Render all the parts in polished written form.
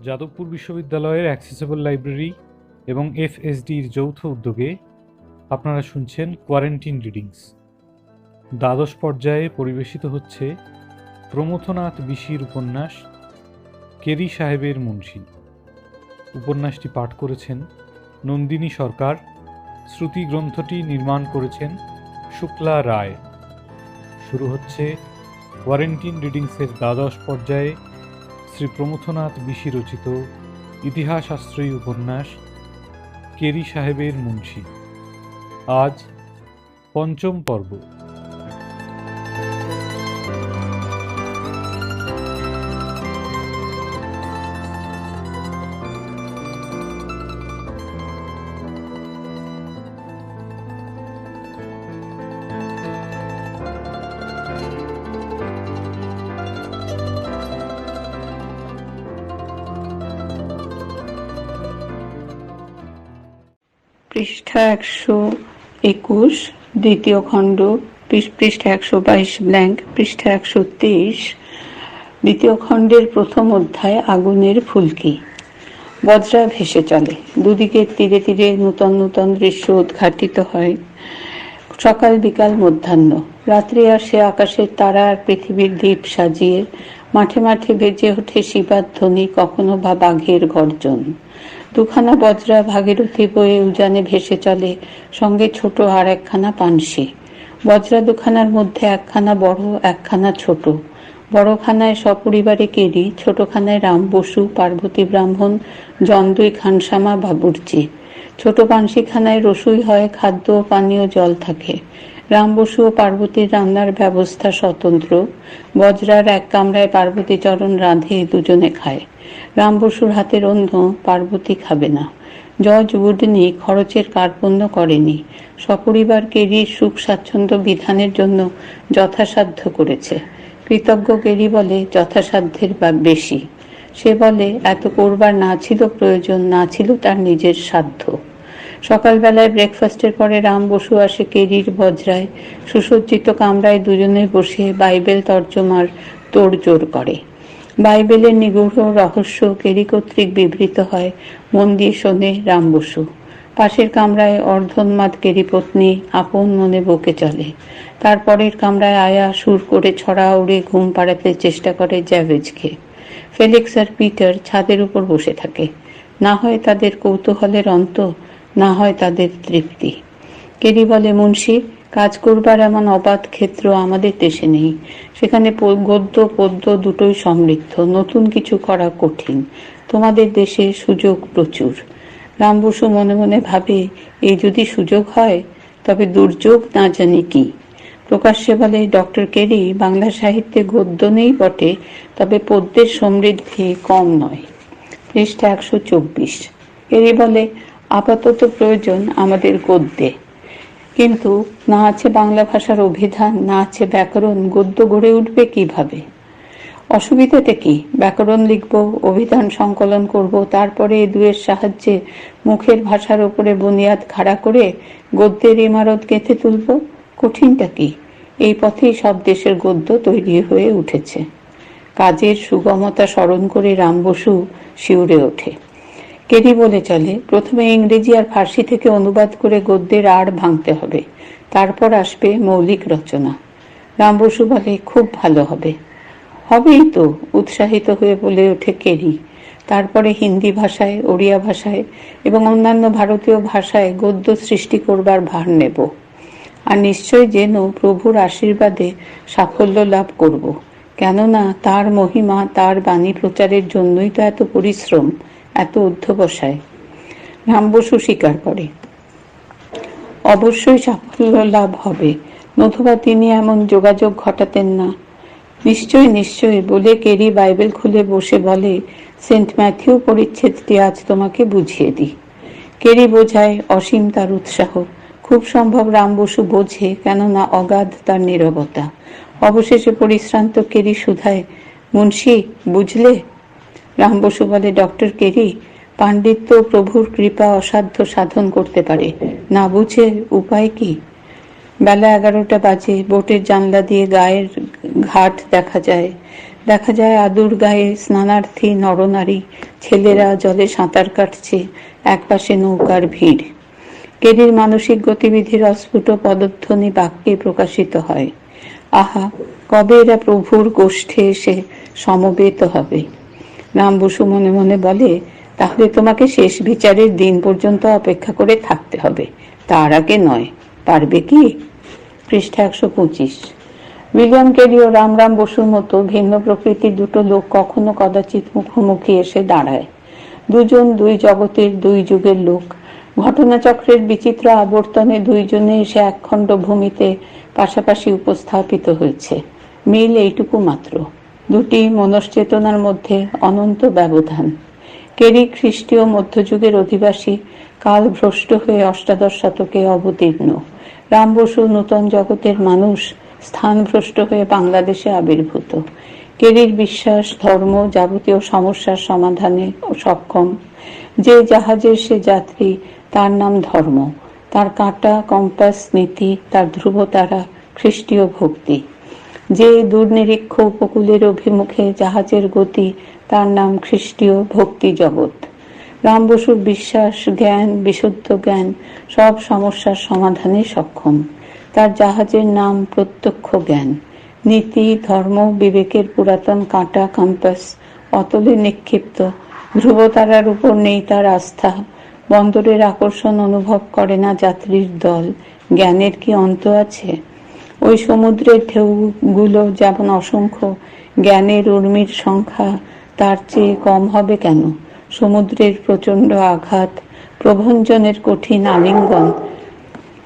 যাদবপুর বিশ্ববিদ্যালয়ের accessible library এবং এফএসডির যৌথ উদ্যোগে আপনারা শুনছেন কোয়ারেন্টিন রিডিংস। দ্বাদশ পর্যায়ে পরিবেশিত হচ্ছে প্রমথনাথ বিশির উপন্যাস কেরি সাহেবের মুন্সি। উপন্যাসটি পাঠ করেছেন নন্দিনী সরকার। শ্রুতি গ্রন্থটি নির্মাণ করেছেন শুক্লা রায়। শুরু হচ্ছে কোয়ারেন্টিন রিডিংসের দ্বাদশ পর্যায়ে শ্রী প্রমথনাথ বিশি রচিত ইতিহাস আশ্রয়ী উপন্যাস কেরি সাহেবের মুন্সি। আজ পঞ্চম পর্ব। পৃষ্ঠা 121, দ্বিতীয় খণ্ড, পৃষ্ঠা 122 ব্ল্যাঙ্ক, পৃষ্ঠা 123, দ্বিতীয় খণ্ডের প্রথম অধ্যায় আগুনের ফুলকি। বজ্রা ভেসে চলে, দুদিকের তীরে তীরে নূতন নূতন দৃশ্য উদ্ঘাটিত হয়। সকাল বিকাল মধ্যাহ্ন, রাত্রি আসে আকাশের তারা আর পৃথিবীর দ্বীপ সাজিয়ে। মাঠে মাঠে বেজে ওঠে শিবার ধ্বনি, কখনো বা বাঘের গর্জন। দুখানা বজ্রা ভাগীরথী বয়ে উজানে ভেসে চলে, সঙ্গে ছোট আর একখানা পানসি। বজ্রা দুখানার মধ্যে একখানা বড়, একখানা ছোট। বড়খানায় সপরিবারে কেরি, ছোটখানায় রাম বসু, পার্বতী ব্রাহ্মণ, জন্দুই খানসামা বাবুর্চি। ছোট পানসিখানায় রসুই হয়, খাদ্য ও পানীয় জল থাকে। রাম বসু ও পার্বতীর রান্নার ব্যবস্থা স্বতন্ত্র। বজ্রার এক কামরায় পার্বতী চরণ রাঁধে, দুজনে খায়। রাম বসুর হাতের অন্য, পার্বতী খাবে না। জজ উডনি খরচের কার্পণ্য করেনি, সপরিবার কেরির সুখ স্বাচ্ছন্দ্য বিধানের জন্য যথাসাধ্য করেছে। কৃতজ্ঞ কেরি বলে যথাসাধ্যের বেশি। সে বলে এত করবার না ছিল প্রয়োজন, না ছিল তার নিজের সাধ্য। সকালবেলায় ব্রেকফাস্টের পরে রাম বসু আসে কেরির বজ্রায়। সুসজ্জিত কামরায় দুজনে বসে বাইবেল তর্জমার তোড়জোড় করে। বাইবেলের নিগূঢ় রহস্য কেরি কর্তৃক বিবৃত হয়, মন দিয়ে শোনে রাম বসু। পাশের কামরায় অর্ধোন্মাদ কেরি পত্নী আপন মনে বকে চলে। তারপরের কামরায় আয়া সুর করে ছড়া উড়ে ঘুম পাড়াতে চেষ্টা করে জ্যাভেজকে। ফেলিক্স আর পিটার ছাদের উপর বসে থাকে। না হয় তাদের কৌতূহলের অন্ত, না হয় তাদের তৃপ্তি। কেরি বলে, মুন্সি, কাজ করবার এমন অবাধ ক্ষেত্র আমাদের দেশে নেই। সেখানে গদ্য পদ্য দুটোই সমৃদ্ধ, নতুন কিছু করা কঠিন। তোমাদের দেশে সুযোগ প্রচুর। রাম বসু মনে মনে ভাবে, এই যদি সুযোগ হয় তবে দুর্যোগ না জানি কি। প্রকাশ্যে বলে, ডক্টর কেরি, বাংলা সাহিত্যে গদ্য নেই বটে, তবে পদ্যের সমৃদ্ধি কম নয়। পৃষ্ঠা 124। কেরি বলে, আপাতত প্রয়োজন আমাদের গদ্যে, কিন্তু না আছে বাংলা ভাষার অভিধান, না আছে ব্যাকরণ, গদ্য গড়ে উঠবে কিভাবে? অসুবিধাটা কি? ব্যাকরণ লিখব, অভিধান সংকলন করব, তারপরে এ দুয়ের সাহায্যে মুখের ভাষার ওপরে বুনিয়াদ খাড়া করে গদ্যের ইমারত গেঁথে তুলব। কঠিনটা কি? এই পথেই সব দেশের গদ্য তৈরি হয়ে উঠেছে। কাজের সুগমতা স্মরণ করে রাম বসু শিউরে ওঠে। কেরি বলে চলে, প্রথমে ইংরেজি আর ফার্সি থেকে অনুবাদ করে গদ্যের আড় ভাঙতে হবে, তারপর আসবে মৌলিক রচনা। রাম বসু বলে, খুব ভালো হবে। হবেই তো, উৎসাহিত হয়ে বলে ওঠে কেরি। তারপরে হিন্দি ভাষায়, ওড়িয়া ভাষায় এবং অন্যান্য ভারতীয় ভাষায় গদ্য সৃষ্টি করবার ভার নেব। আর নিশ্চয় যেন প্রভুর আশীর্বাদে সাফল্য লাভ করব, কেননা তার মহিমা, তার বাণী প্রচারের জন্যই তো এত পরিশ্রম, এত অধ্যবসায়। রাম বসু স্বীকার করে, অবশ্যই সাফল্য লাভ হবে, নতুবা তিনি এমন যোগাযোগ ঘটাতেন না। নিশ্চয় নিশ্চয় বলে কেরি বাইবেল খুলে বসে বলে, সেন্ট ম্যাথিউ পরিচ্ছেদটি আজ তোমাকে বুঝিয়ে দিই। কেরি বোঝায়, অসীম তার উৎসাহ। খুব সম্ভব রাম বসু বোঝে, কেননা অগাধ তার নীরবতা। অবশেষে পরিশ্রান্ত কেরি শুধায়, মুন্সি, বুঝলে? রাম বসু বলে, ডক্টর কেরি, পাণ্ডিত্য প্রভুর কৃপা অসাধ্য সাধন করতে পারে, না বুঝে উপায় কি? বেলা 11টা বাজে। বোটের জানলা দিয়ে গায়ের ঘাট দেখা যায়। দেখা যায় আদুর গায়ে স্নানার্থী নরনারী, ছেলেরা জলে সাঁতার কাটছে, একপাশে নৌকার ভিড়। কেরির মানসিক গতিবিধির অস্ফুট পদধ্বনি বাক্যে প্রকাশিত হয়। আহা, কবে এরা প্রভুর গোষ্ঠে এসে সমবেত হবে। রাম বসু মনে মনে বলে, তাহলে তোমাকে শেষ বিচারের দিন পর্যন্ত অপেক্ষা করে থাকতে হবে, তার আগে নয়। পারবে কি? পৃষ্ঠা 125। উইলিয়াম কেরি ও রাম বসুর মতো ভিন্ন প্রকৃতির দুটো লোক কখনো কদাচিৎ মুখোমুখি এসে দাঁড়ায়। দুজন দুই জগতের দুই যুগের লোক। ঘটনাচক্রের বিচিত্র আবর্তনে দুইজনে এসে একখণ্ড ভূমিতে পাশাপাশি উপস্থাপিত হয়েছে। মিল এইটুকু মাত্র, দুটি মনশ্চেতনার মধ্যে অনন্ত ব্যবধান। কেরি খ্রিস্টীয় মধ্যযুগের অধিবাসী, কাল ভ্রষ্ট হয়ে অষ্টাদশ শতকে অবতীর্ণ। রাম বসু নূতন জগতের মানুষ, স্থানভ্রষ্ট হয়ে বাংলাদেশে আবির্ভূত। কেরির বিশ্বাস ধর্ম যাবতীয় সমস্যার সমাধানে সক্ষম। যে জাহাজের সে যাত্রী, তার নাম ধর্ম। তার কাঁটা কম্পাস নীতি, তার ধ্রুবতারা খ্রিস্টীয় ভক্তি। যে দুর্নিরীক্ষ উপকূলের অভিমুখে জাহাজের গতি, তার নাম খ্রিস্টীয় ভক্তি জগৎ। রাম বসুর বিশ্বাস, জ্ঞান, বিশুদ্ধ জ্ঞান সব সমস্যার সমাধানে সক্ষম। তার জাহাজের নাম প্রত্যক্ষ জ্ঞান। নীতি, ধর্ম, বিবেকের পুরাতন কাঁটা কম্পাস অতলে নিক্ষিপ্ত। ধ্রুবতারার উপর নেই তার আস্থা। বন্দরের আকর্ষণ অনুভব করে না যাত্রীর দল। জ্ঞানের কি অন্ত আছে? ওই সমুদ্রের ঢেউগুলো যেমন অসংখ্য, জ্ঞানের উর্মির সংখ্যা তার চেয়ে কম হবে কেন? সমুদ্রের প্রচণ্ড আঘাত, প্রভঞ্জনের কঠিন আলিঙ্গন,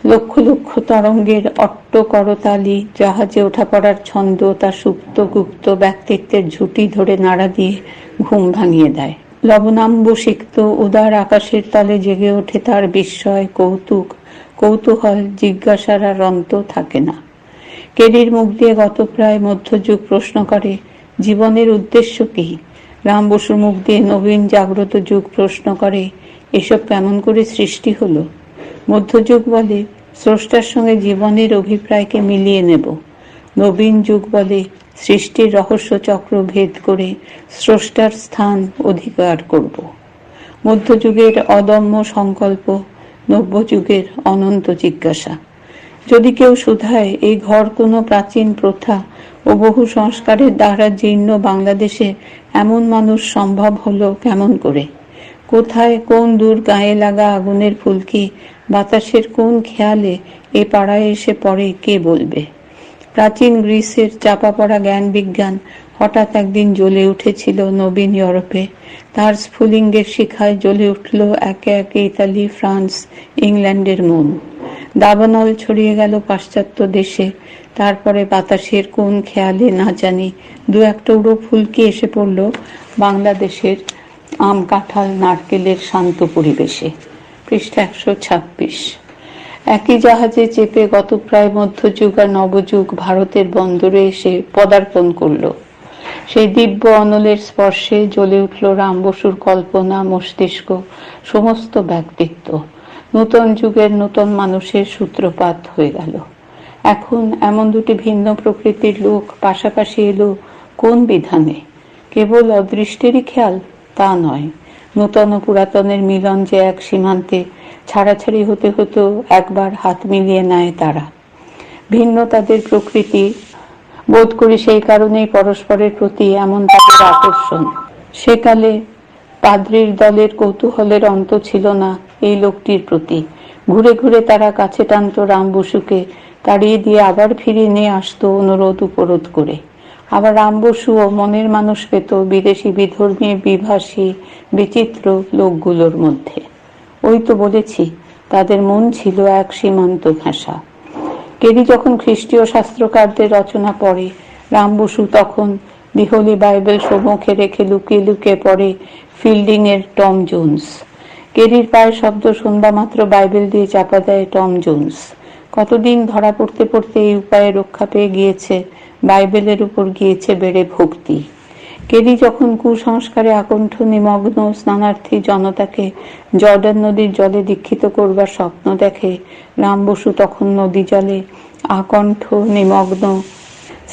লক্ষ লক্ষ তরঙ্গের অট্ট করতালি, জাহাজে ওঠা পড়ার ছন্দ তার সুপ্ত গুপ্ত ব্যক্তিত্বের ঝুঁটি ধরে নাড়া দিয়ে ঘুম ভাঙিয়ে দেয়। লবণাম্বুসিক্ত উদার আকাশের তলে জেগে ওঠে তার বিস্ময়, কৌতুক, কৌতূহল, জিজ্ঞাসার আর অন্ত থাকে না। কেরির মুখ দিয়ে গত প্রায় মধ্যযুগ প্রশ্ন করে, জীবনের উদ্দেশ্য কি? রাম বসুর মুখ দিয়ে নবীন জাগ্রত যুগ প্রশ্ন করে, এসব কেমন করে সৃষ্টি হলো? মধ্যযুগ বলে, স্রষ্টার সঙ্গে জীবনের অভিপ্রায়কে মিলিয়ে নেব। নবীন যুগ বলে, সৃষ্টির রহস্য চক্র ভেদ করে স্রষ্টার স্থান অধিকার করব। মধ্যযুগের অদম্য সংকল্প, নব্যযুগের অনন্ত জিজ্ঞাসা। যদি কেউ শুধায়, এই ঘর কোনো প্রাচীন প্রথা ও বহু সংস্কারের দ্বারা জীর্ণ বাংলাদেশে এমন মানুষ সম্ভব হলো কেমন করে? কোথায় কোন দূর গায়ে লাগা আগুনের ফুলকি বাতাসের কোন খেয়ালে এ পাড়ায় এসে পড়ে কে বলবে? প্রাচীন গ্রিসের চাপা পড়া জ্ঞান বিজ্ঞান হঠাৎ একদিন জ্বলে উঠেছিল নবীন ইউরোপে। তার স্ফুলিঙ্গের শিখায় জ্বলে উঠল একে একে ইতালি, ফ্রান্স, ইংল্যান্ডের মন। দাবানল ছড়িয়ে গেল পাশ্চাত্য দেশে। তারপরে বাতাসের কোন খেয়ালে না জানি দু একটা উড়ো ফুলকি এসে পড়ল বাংলাদেশের আম, কাঁঠাল, নারকেলের শান্ত পরিবেশে। পৃষ্ঠা 126। একই জাহাজে চেপে গত প্রায় মধ্যযুগ আর নবযুগ ভারতের বন্দরে এসে পদার্পণ করল। সেই দিব্য অনলের স্পর্শে জ্বলে উঠল রাম বসুর কল্পনা, মস্তিষ্ক, সমস্ত ব্যক্তিত্ব। নূতন যুগের নূতন মানুষের সূত্রপাত হয়ে গেল। এখন এমন দুটি ভিন্ন প্রকৃতির লোক পাশাপাশি এলো কোন বিধানে? কেবল অদৃষ্টেরই খেয়াল? তা নয়। নূতন ও পুরাতনের মিলন যে এক সীমান্তে ছাড়াছাড়ি হতে হতেও একবার হাত মিলিয়ে নেয় তারা। ভিন্ন তাদের প্রকৃতি, বোধ করি সেই কারণেই পরস্পরের প্রতি এমন তাদের আকর্ষণ। সেকালে পাদ্রীর দলের কৌতূহলের অন্ত ছিল না এই লোকটির প্রতি। ঘুরে ঘুরে তারা কাছে টানত রাম বসুকে, তাড়িয়ে দিয়ে আবার ফিরিয়ে নিয়ে আসতো অনুরোধ উপরোধ করে। আবার রাম বসুও মনের মানুষ পেত বিদেশি, বিধর্মী, বিভাষী, বিচিত্র লোকগুলোর মধ্যে। ওই তো বলেছি, তাদের মন ছিল এক সীমান্ত ভাষা। কেরি যখন খ্রিস্টীয় শাস্ত্রকারদের রচনা পড়ে, রাম বসু তখন দি হোলি বাইবেল সম্মুখে রেখে লুকিয়ে লুকিয়ে পড়ে ফিল্ডিং এর টম জোন্স। কেরির পায়ের শব্দ শুনবা মাত্র বাইবেল দিয়ে চাপা দেয় টম জোন্স। কতদিন ধরা পড়তে পড়তে এই উপায়ে রক্ষা পেয়ে গিয়েছে, বাইবেলের উপর গিয়েছে বেড়ে ভক্তি। কেরি যখন কুসংস্কারে আকণ্ঠ নিমগ্ন স্নানার্থী জনতাকে জর্ডান নদীর জলে দীক্ষিত করবার স্বপ্ন দেখে, রাম বসু তখন নদী জলে আকণ্ঠ নিমগ্ন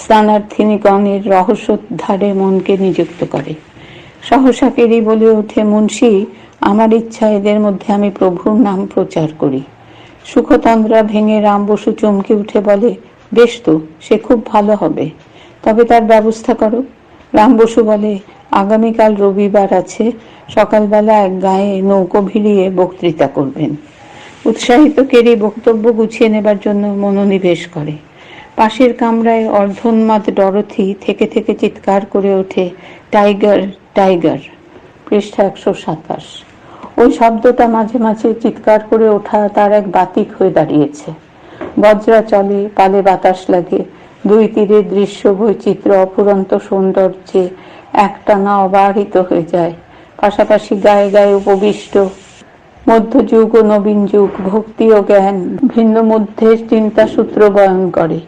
স্নানার্থিনীগণের রহস্যোদ্ধারে মনকে নিযুক্ত করে। সহসা কেরি বলে ওঠে, মুন্সী, আমার ইচ্ছা এদের মধ্যে আমি প্রভুর নাম প্রচার করি। সুখতন্দ্রা ভেঙে রাম বসু চমকে উঠে বলে, বেশ তো, সে খুব ভালো হবে, তবে তার ব্যবস্থা করো। রাম বসু বলে, আগামীকাল রবিবার আছে, সকালবেলা এক গায়ে নৌকো ভিড়িয়ে বক্তৃতা করবেন। উৎসাহিত কেরি বক্তব্য গুছিয়ে নেবার জন্য মনোনিবেশ করে। পাশের কামরায় অর্ধোন্মাদ ডরথি থেকে থেকে চিৎকার করে ওঠে, টাইগার, টাইগার। পৃষ্ঠা 127। ওই শব্দটা মাঝে মাঝে চিৎকার করে ওঠা তার এক বাতিক হয়ে দাঁড়িয়েছে। বজ্রা চলে, পালে বাতাস লাগে, দুই তীরের দৃশ্য বৈচিত্র্য অফুরন্ত সৌন্দর্যে একটানা অবারিত হয়ে যায়। পাশাপাশি গায়ে গায়ে উপবিষ্ট মধ্যযুগ ও নবীন যুগ, ভক্তি ও জ্ঞান ভিন্ন মধ্যে চিন্তা সূত্র বয়ন করে।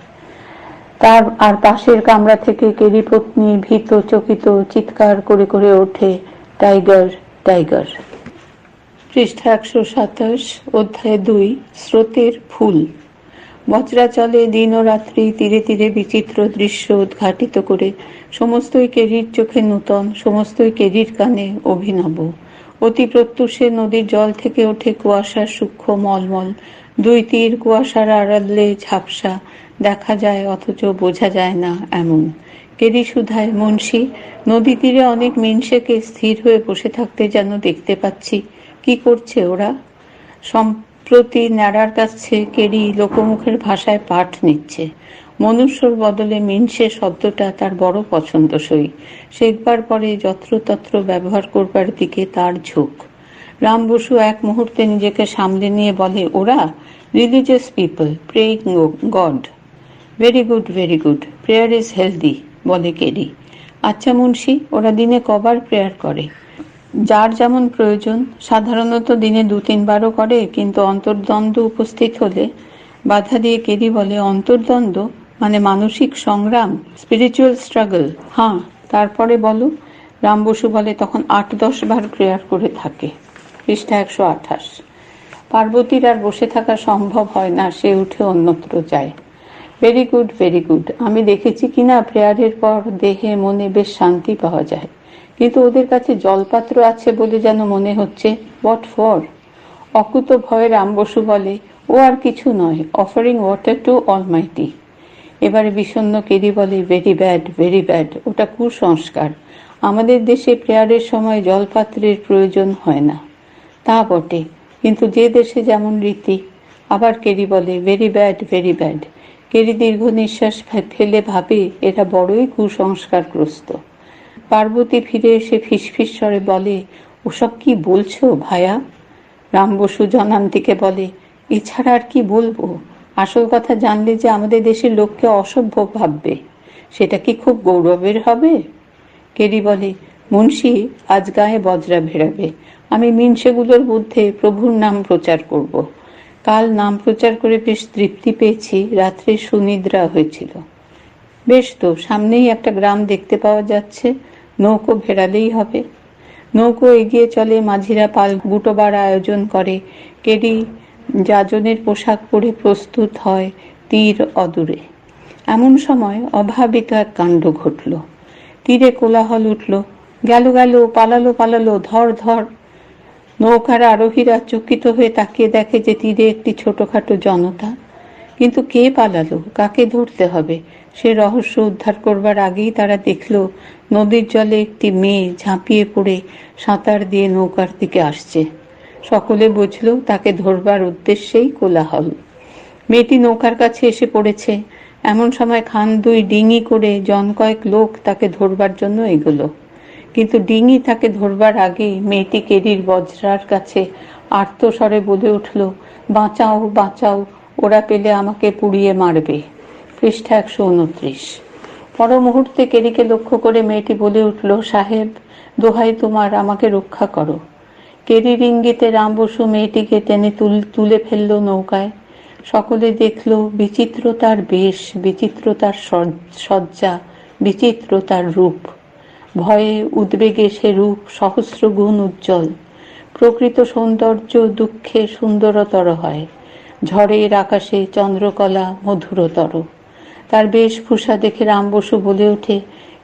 তার আর পাশের কামরা থেকে কেরি পত্নী ভীত চকিত চিৎকার করে করে ওঠে, টাইগার, টাইগার। পৃষ্ঠা 127, অধ্যায় 2, স্রোতের ফুল। বজ্রা চলে দিন ও রাত্রি, তীরে তীরে বিচিত্র দৃশ্য উদ্ঘাটিত করে। সমস্তই কেরির চোখে নূতন, সমস্তই কেরির কানে অভিনব। অতি প্রত্যুষে নদীর জল থেকে ওঠে কুয়াশার সূক্ষ্ম মলমল। দুই তীর কুয়াশার আড়ালে ঝাপসা, দেখা যায় অথচ বোঝা যায় না এমন। কেরি শুধায়, মুন্সী, নদী তীরে অনেক মিনসেকে স্থির হয়ে বসে থাকতে যেন দেখতে পাচ্ছি, কি করছে ওরা? সম্প্রতি ন্যাড়ার কাছে কেরি লোকমুখের ভাষায় পাঠ নিচ্ছে। মনুষ্যর বদলে মিনসে শব্দটা তার বড় পছন্দসই। শেখবার পরে যত্রতত্র ব্যবহার করবার দিকে তার ঝোঁক। রাম বসু এক মুহূর্তে নিজেকে সামলে নিয়ে বলে, ওরা religious people praying god. Very good, very good, prayer is healthy, বলে কেরি। আচ্ছা মুন্সী, ওরা দিনে কবার প্রেয়ার করে? যার যেমন প্রয়োজন, সাধারণত দিনে 2-3 বারও করে, কিন্তু অন্তর্দ্বন্দ্ব উপস্থিত হলে বাধা দিয়ে কেরি বলে, অন্তর্দ্বন্দ্ব মানে মানসিক সংগ্রাম, স্পিরিচুয়াল স্ট্রাগল। হ্যাঁ, তারপরে বলো। রাম বসু বলে, তখন 8-10 বার প্রেয়ার করে থাকে। পৃষ্ঠা 128। পার্বতীর আর বসে থাকা সম্ভব হয় না, সে উঠে অন্যত্র যায়। Very good, very good. আমি দেখেছি কিনা প্রেয়ারের পর দেহে মনে বেশ শান্তি পাওয়া যায়, কিন্তু ওদের কাছে জলপাত্র আছে বলে যেন মনে হচ্ছে। What for? অকুত ভয়ে রাম বসু বলে, ও আর কিছু নয়, অফারিং ওয়াটার টু অলমাইটি। এবারে বিষণ্ণ কেরি বলে, ভেরি ব্যাড, ভেরি ব্যাড, ওটা কুসংস্কার। আমাদের দেশে প্রেয়ারের সময় জলপাত্রের প্রয়োজন হয় না। তা বটে, কিন্তু যে দেশে যেমন রীতি। আবার কেরি বলে, very bad, very bad. Kerry দীর্ঘ নিঃশ্বাস ফেলে ভাবে, এরা বড়ই কুসংস্কারগ্রস্ত। পার্বতী ফিরে এসে ফিসফিস স্বরে বলে, ওসব কি বলছো ভায়া? রাম বসু জনান্তিকে বলে, এছাড়া আর কি বলবো? আসল কথা জানলে যে আমাদের দেশের লোককে অসভ্য ভাববে, সেটা কি খুব গৌরবের হবে? কেরি বলে, মুন্সী, আজ গায়ে বজ্রা ভেড়াবে, আমি মিনসেগুলোর মধ্যে প্রভুর নাম প্রচার করব। কাল নাম প্রচার করে বেশ তৃপ্তি পেয়েছি, রাত্রে সুনিদ্রা হয়েছিল। বেশ তো, সামনেই একটা গ্রাম দেখতে পাওয়া যাচ্ছে, নৌকো ভেড়ালেই হবে। নৌকো এগিয়ে চলে, মাঝিরা পাল গুটোবার আয়োজন করে। কেরি যাজনের পোশাক পরে প্রস্তুত হয় তীর অদূরে। এমন সময় অভাবিত এক কাণ্ড ঘটল। তীরে কোলাহল উঠল, গেল গেল, পালালো পালালো, ধর ধর। নৌকার আরোহীরা চকিত হয়ে তাকিয়ে দেখে যে তীরে একটি ছোটখাটো জনতা। কিন্তু কে পালালো, কাকে ধরতে হবে, সে রহস্য উদ্ধার করবার আগেই তারা দেখল নদীর জলে একটি মেয়ে ঝাঁপিয়ে পড়ে সাঁতার দিয়ে নৌকার দিকে আসছে। সকলে বুঝল তাকে ধরবার উদ্দেশ্যেই কোলাহল। মেয়েটি নৌকার কাছে এসে পড়েছে। এমন সময় খান 2 ডিঙি করে জন কয়েক লোক তাকে ধরবার জন্য এগোলো। কিন্তু ডিঙি তাকে ধরবার আগেই মেয়েটি কেরির বজ্রার কাছে আর্তস্বরে বলে উঠল, বাঁচাও, বাঁচাও, ওরা পেলে আমাকে পুড়িয়ে মারবে। পৃষ্ঠা 129। পর মুহূর্তে কেরিকে লক্ষ্য করে মেয়েটি বলে উঠল, সাহেব, দোহাই তোমার, আমাকে রক্ষা করো। কেরির ইঙ্গিতে রাম বসু মেয়েটিকে টেনে তুলে ফেলল নৌকায়। সকলে দেখল বিচিত্র তার বেশ, বিচিত্র তার সজ্জা, বিচিত্র তার রূপ। ভয়ে উদ্বেগে সে রূপ সহস্র গুণ উজ্জ্বল। প্রকৃত সৌন্দর্য দুঃখে সুন্দরতর হয়, ঝড়ের আকাশে চন্দ্রকলা মধুরতর। তার বেশভূষা দেখে রাম বসু বলে ওঠে,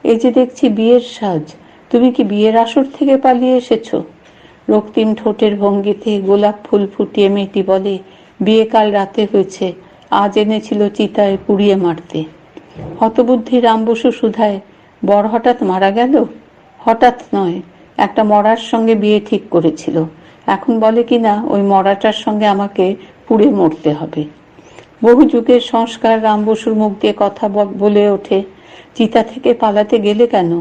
এই যে দেখছি বিয়ের সাজ, তুমি কি বিয়ের আসর থেকে পালিয়ে এসেছো? রক্তিম ঠোঁটের ভঙ্গিতে গোলাপ ফুল ফুটিয়ে মেয়েটি বলে, বিয়ে কাল রাতে হয়েছে, আজ এনেছিল চিতায় পুড়িয়ে মারতে। হতবুদ্ধি রাম বসু শুধায়, বর হঠাৎ মারা গেল? হঠাৎ নয়, একটা মরার সঙ্গে বিয়ে ঠিক করেছিল, এখন বলে কিনা ওই মরাটার সঙ্গে আমাকে পুড়ে মরতে হবে। বহু যুগের সংস্কার রাম বসুর মুখ দিয়ে কথা বলে ওঠে, চিতা থেকে পালাতে গেলে কেন?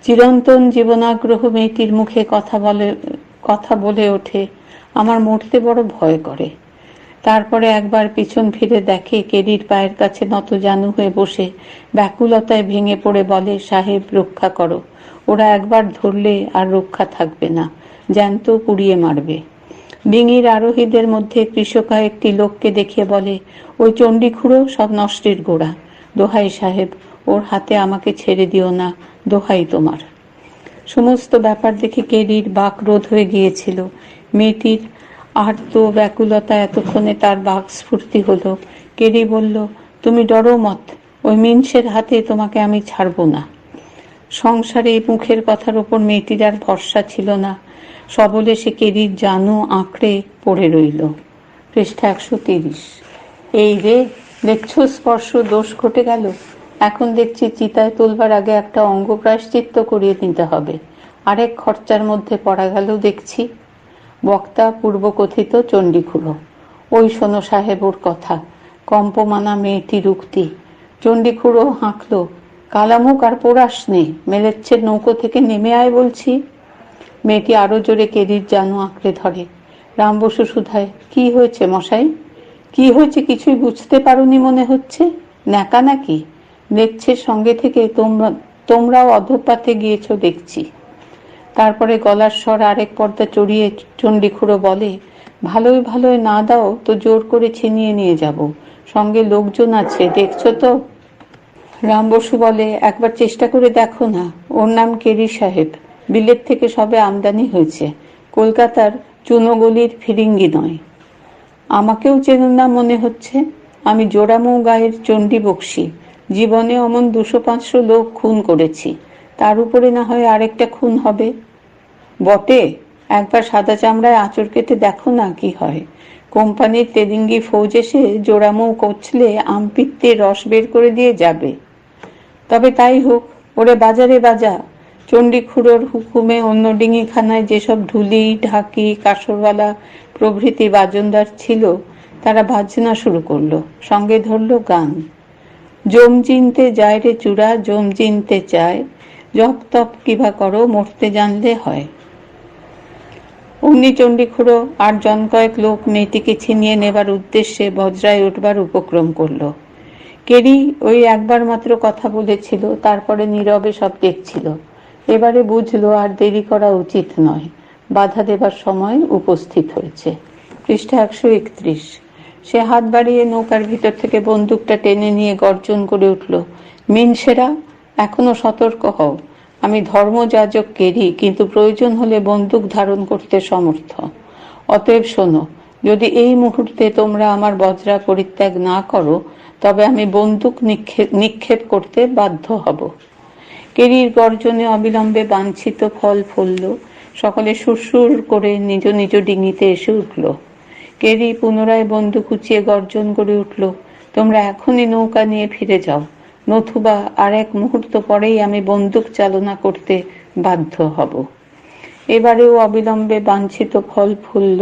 চিরন্তন জীবনাগ্রহ মেয়েটির মুখে কথা বলে ওঠে, আমার মরতে বড় ভয় করে। তারপরে একবার পিছন ফিরে দেখে কেরির পায়ের কাছে নতজানু হয়ে বসে ব্যাকুলতায় ভেঙে পড়ে বলে, সাহেব রক্ষা করো, ওরা একবার ধরলে আর রক্ষা থাকবে না, জ্যান্ত পুড়িয়ে মারবে। ডিঙির আরোহীদের মধ্যে কৃষকা একটি লোককে দেখিয়ে বলে, ওই চণ্ডীখুড়ো সব নষ্টের গোড়া, দোহাই সাহেব, ওর হাতে আমাকে ছেড়ে দিও না, দোহাই তোমার। সমস্ত ব্যাপার দেখে কেরির বাক রোধ হয়ে গিয়েছিল। মেয়েটির আর্ত ব্যাকুলতা এতক্ষণে তার বাক স্ফূর্তি হলো। কেরি বলল, তুমি ডরো মত, ওই মিনসের হাতে তোমাকে আমি ছাড়ব না। সংসারে এই মুখের কথার ওপর মেয়েটির আর ভরসা ছিল না। সবলে সে কেরির জানু আঁকড়ে পড়ে রইল। পৃষ্ঠা 130। এই রে, দেখছো স্পর্শ দোষ ঘটে গেল। এখন দেখছি চিতায় তুলবার আগে একটা অঙ্গ প্রায়শ্চিত্ত করিয়ে নিতে হবে। আরেক খরচার মধ্যে পড়া গেল দেখছি। বক্তা পূর্বকথিত চণ্ডীখুড়ো। ওই শোনো সাহেব ওর কথা, কম্পমানা মেয়েটির উক্তি। চণ্ডীখুড়ো হাঁকল, কালামুক আর পোড়াস নেই, মেলেচ্ছের নৌকো থেকে নেমে আয় বলছি। মেয়েটি আরো জোরে কেরির জানু আঁকড়ে ধরে। রাম বসু শুধায়, কি হয়েছে মশাই? কি হয়েছে কিছুই বুঝতে পারোনি মনে হচ্ছে, ন্যাকা নাকি? লেচ্ছের সঙ্গে থেকে তোমরাও অধপাতে গিয়েছ দেখছি। তারপরে গলার স্বর আরেক পর্দা চড়িয়ে চণ্ডীখুড়ো বলে, ভালোই ভালোই না দাও তো জোর করে ছিনিয়ে নিয়ে যাব, সঙ্গে লোকজন আছে দেখছো তো। রাম বসু বলে, একবার চেষ্টা করে দেখো না, ওর নাম কেরি সাহেব, বিলেত থেকে সবে আমদানি হয়েছে, কলকাতার চুনোগলির ফিরিঙ্গি নয়। আমাকেও চেনো না মনে হচ্ছে, আমি জোড়ামৌ গায়ের চণ্ডী বক্সি, জীবনে অমন 200-500 লোক খুন করেছি, তার উপরে না হয় আরেকটা খুন হবে। বটে, একবার সাদা চামড়ায় আঁচড় কেটে দেখো না কি হয়। কোম্পানির তেদিঙ্গি ফৌজ এসে জোড়ামৌ কচলে আমপিত্তের রস বের করে দিয়ে যাবে। তবে তাই হোক, ওরে বাজারে বাজা। চণ্ডীখুড়োর হুকুমে অন্য ডিঙিখানায় যেসব ঢুলি, ঢাকি, কাসরওয়ালা প্রভৃতি বাজনদার ছিল, তারা বাজনা শুরু করলো, সঙ্গে ধরলো গান। জম চিনতে যায় রে চূড়া, জম চিনতে চায়, জপ তপ কিবা করো, মরতে জানলে হয়। অমনি চণ্ডীখুড়ো আর জন কয়েক লোক মেয়েটিকে ছিনিয়ে নেবার উদ্দেশ্যে বজ্রায় উঠবার উপক্রম করলো। কেরি ওই একবার মাত্র কথা বলেছিল, তারপরে নীরবে সব দেখছিল। এবারে বুঝলো আর দেরি করা উচিত নয়, বাধা দেবার সময় উপস্থিত হয়েছে। পৃষ্ঠা 131। সে হাত বাড়িয়ে নৌকার ভিতর থেকে বন্দুকটা টেনে নিয়ে গর্জন করে উঠল, মিনসেরা, এখনো সতর্ক হও, আমি ধর্মযাজক কেরি, কিন্তু প্রয়োজন হলে বন্দুক ধারণ করতে সমর্থ। অতএব শোনো, যদি এই মুহূর্তে তোমরা আমার বজ্রা পরিত্যাগ না করো, তবে আমি বন্দুক নিক্ষেপ করতে বাধ্য হব। কেরির গর্জনে অবিলম্বে বাঞ্ছিত ফল ফলল। সকলে সুরসুর করে নিজ নিজ ডিঙিতে এসে উঠল। কেরি পুনরায় বন্দুক উঁচিয়ে গর্জন করে উঠল, তোমরা এখনই নৌকা নিয়ে ফিরে যাও, নতুবা আর এক মুহূর্ত পরেই আমি বন্দুক চালনা করতে বাধ্য হব। এবারেও অবিলম্বে বাঞ্ছিত ফল ফুলল।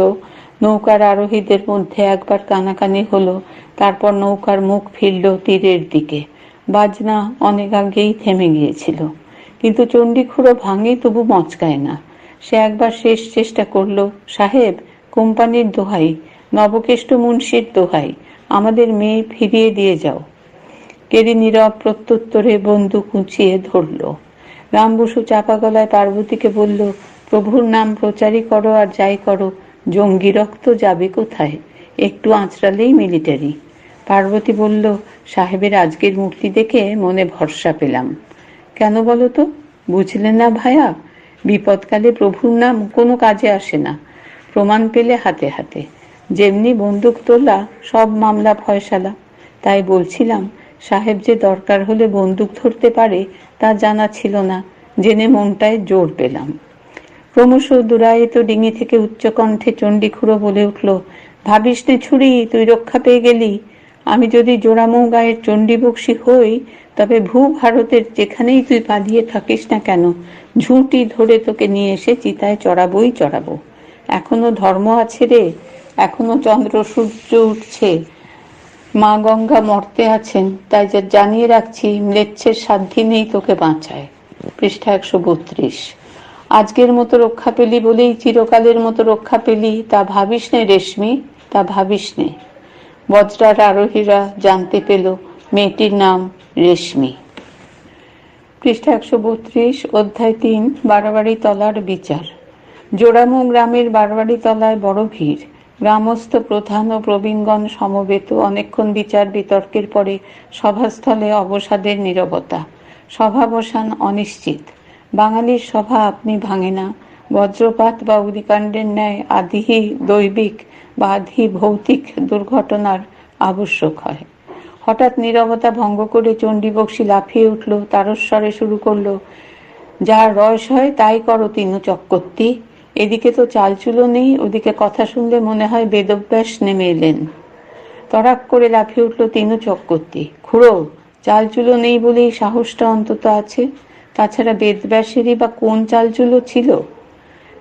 নৌকার আরোহীদের মধ্যে একবার কানাকানি হলো, তারপর নৌকার মুখ ফিরল তীরের দিকে। বাজনা অনেক আগেই থেমে গিয়েছিল, কিন্তু চণ্ডীখুড়ো ভাঙে তবু মচকায় না। সে একবার শেষ চেষ্টা করল, সাহেব, কোম্পানির দোহাই, নবকেষ্ট মুন্সির দোহাই, আমাদের মেয়ে ফিরিয়ে দিয়ে যাও। কেরি নীরব প্রত্যুত্তরে বন্দুক উঁচিয়ে ধরল। রাম বসু চাপা গলায় পার্বতীকে বলল, প্রভুর নাম প্রচারই করো আর যাই করো, জঙ্গি রক্ত যাবে কোথায়, একটু আঁচড়ালেই মিলিটারি। পার্বতী বলল, সাহেবের আজকের মূর্তি দেখে মনে ভরসা পেলাম। কেন বলো তো? বুঝলে না ভায়া, বিপদকালে প্রভুর নাম কোনো কাজে আসে না, প্রমাণ পেলে হাতে হাতে, যেমনি বন্দুক তোলা সব মামলা ফয়সালা। তাই বলছিলাম, সাহেব যে দরকার হলে বন্দুক ধরতে পারে তা জানা ছিল না, জেনে মনটায় জোর পেলাম। ক্রমশ দূরায়িত ডিঙি থেকে উচ্চকণ্ঠে চণ্ডীখুড়ো বলে উঠল, ভাবিস নে ছুরি, তুই রক্ষা পেয়ে গেলি। আমি যদি জোড়ামৌ গায়ের চণ্ডীবক্সী হই, তবে ভারতের যেখানেই তুই পালিয়ে থাকিস না কেন, ঝুঁটি ধরে তোকে নিয়ে এসে চিতায় চড়াবোই চড়াবো। এখনো ধর্ম আছে রে, এখনো চন্দ্র সূর্য উঠছে, মা গঙ্গা মর্তে আছেন, তাই যা জানিয়ে রাখছি, ম্লেচ্ছের সাধ্যি নেই তোকে বাঁচায়। পৃষ্ঠা 132। আজকের মতো রক্ষা পেলি বলেই চিরকালের মতো রক্ষা পেলি, তা ভাবিস নে রেশমি, তা ভাবিস নে। বজ্রার আরোহীরা জানতে পেল মেয়েটির নাম রেশমি। পৃষ্ঠা 132, অধ্যায় 3, বারবাড়ি তলার বিচার। জোড়ামৌ গ্রামের বারবাড়ি তলায় বড় ভিড়। গ্রামস্থ প্রধান ও প্রবীণগণ সমবেত। অনেকক্ষণ বিচার বিতর্কের পরে সভাস্থলে অবসাদের নীরবতা। সভাবসান অনিশ্চিত। বাঙালির সভা আপনি ভাঙে না। বজ্রপাত বা অগ্নিকাণ্ডের ন্যায় আধিহি দৈবিক বা আধি ভৌতিক দুর্ঘটনার আবশ্যক হয়। হঠাৎ নীরবতা ভঙ্গ করে চণ্ডীবক্সী লাফিয়ে উঠল, তারস্বরে শুরু করল, যার রস হয় তাই করো তিনু চক্রবর্তী। এদিকে তো চালচুলো নেই, ওদিকে কথা শুনলে মনে হয় বেদব্যাস নেমে এলেন। তড়াক করে লাফিয়ে উঠল তিনু চক্রবর্তী। খুড়ো, চালচুলো নেই বলেই সাহসটা অন্তত আছে, তাছাড়া বেদব্যাসেরই বা কোন চালচুলো ছিল?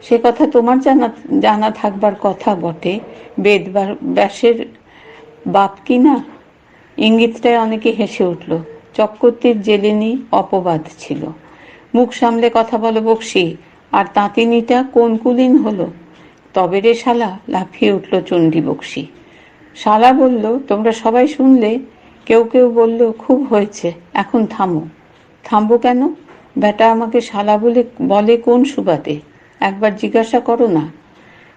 সে কথা তোমার জানা থাকবার কথা বটে, বেদব্যাসের বাপ কি না? ইঙ্গিতটায় অনেকে হেসে উঠল। চক্রবর্তীর জেলেনি অপবাদ ছিল। মুখ সামলে কথা বলো বক্সি, আর তাঁতিনিটা কোন কুলীন হলো? তবে রে শালা, লাফিয়ে উঠল চণ্ডীবক্সী। শালা বলল, তোমরা সবাই শুনলে? কেউ কেউ বলল, খুব হয়েছে, এখন থামো। থামবো কেন? বেটা আমাকে শালা বলে কোন সুবাদে? একবার জিজ্ঞাসা করো না।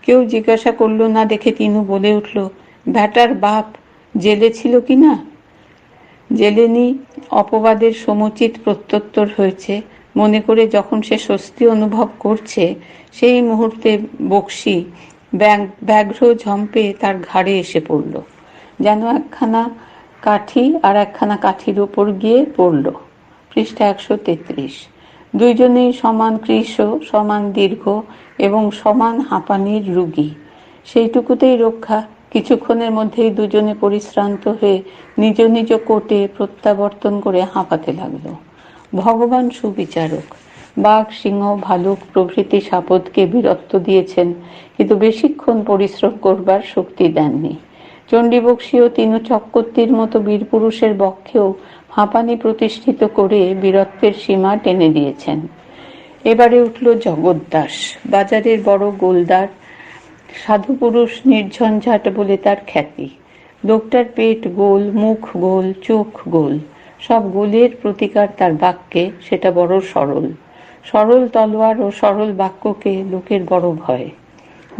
কেউ জিজ্ঞাসা করল না দেখে তিনু বলে উঠল, বেটার বাপ জেলে ছিল কি না? জেলেনি অপবাদের সমুচিত প্রত্যুত্তর হয়েছে মনে করে যখন সে স্বস্তি অনুভব করছে, সেই মুহূর্তে বক্সি ব্যাঘ্র ঝম্পে তার ঘাড়ে এসে পড়ল, যেন একখানা কাঠি আর একখানা কাঠির উপর গিয়ে পড়ল। পৃষ্ঠা 133। দুইজনেই সমান কৃশ, সমান দীর্ঘ এবং সমান হাঁপানির রুগী। সেইটুকুতেই রক্ষা। কিছুক্ষণের মধ্যেই দুজনে পরিশ্রান্ত হয়ে নিজ নিজ কোটে প্রত্যাবর্তন করে হাঁপাতে লাগলো। ভগবান সুবিচারক। বাঘ, সিংহ, ভালুক প্রভৃতি সাপদকে বীরত্ব দিয়েছেন, কিন্তু বেশিক্ষণ পরিশ্রম করবার শক্তি দেননি। চণ্ডীবক্সী ও তিনু চক্রবর্তীর মতো বীর পুরুষের বক্ষেও হাঁপানি প্রতিষ্ঠিত করে বীরত্বের সীমা টেনে দিয়েছেন। এবারে উঠল জগদ্দাস, বাজারের বড় গোলদার, সাধু পুরুষ, নির্ঝঞ্ঝাট বলে তার খ্যাতি। লোকটার পেট গোল, মুখ গোল, চোখ গোল, সব গোলের প্রতিকার তার বাক্যে। সেটা বড় সরল। সরল তলোয়ার ও সরল বাক্যকে লোকের বড় ভয়।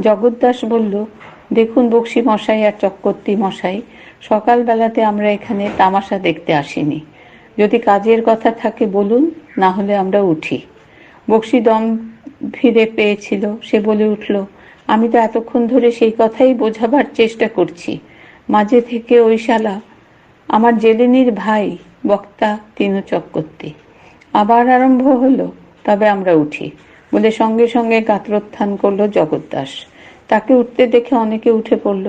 জগদ্দাস বলল, দেখুন বক্সি মশাই আর চক্রবর্তী মশাই, সকালবেলাতে আমরা এখানে তামাশা দেখতে আসিনি। যদি কাজের কথা থাকে বলুন, না হলে আমরা উঠি। বক্সি দম ফিরে পেয়েছিল। সে বলে উঠল, আমি তো এতক্ষণ ধরে সেই কথাই বোঝাবার চেষ্টা করছি। মাঝে থেকে ওই শালা আমার জেলেনির ভাই। বক্তা তিনু চক্রবর্তী। আবার আরম্ভ হলো, তবে আমরা উঠি বলে সঙ্গে সঙ্গে গাত্রোত্থান করল জগদ্দাস। তাকে উঠতে দেখে অনেকে উঠে পড়ল।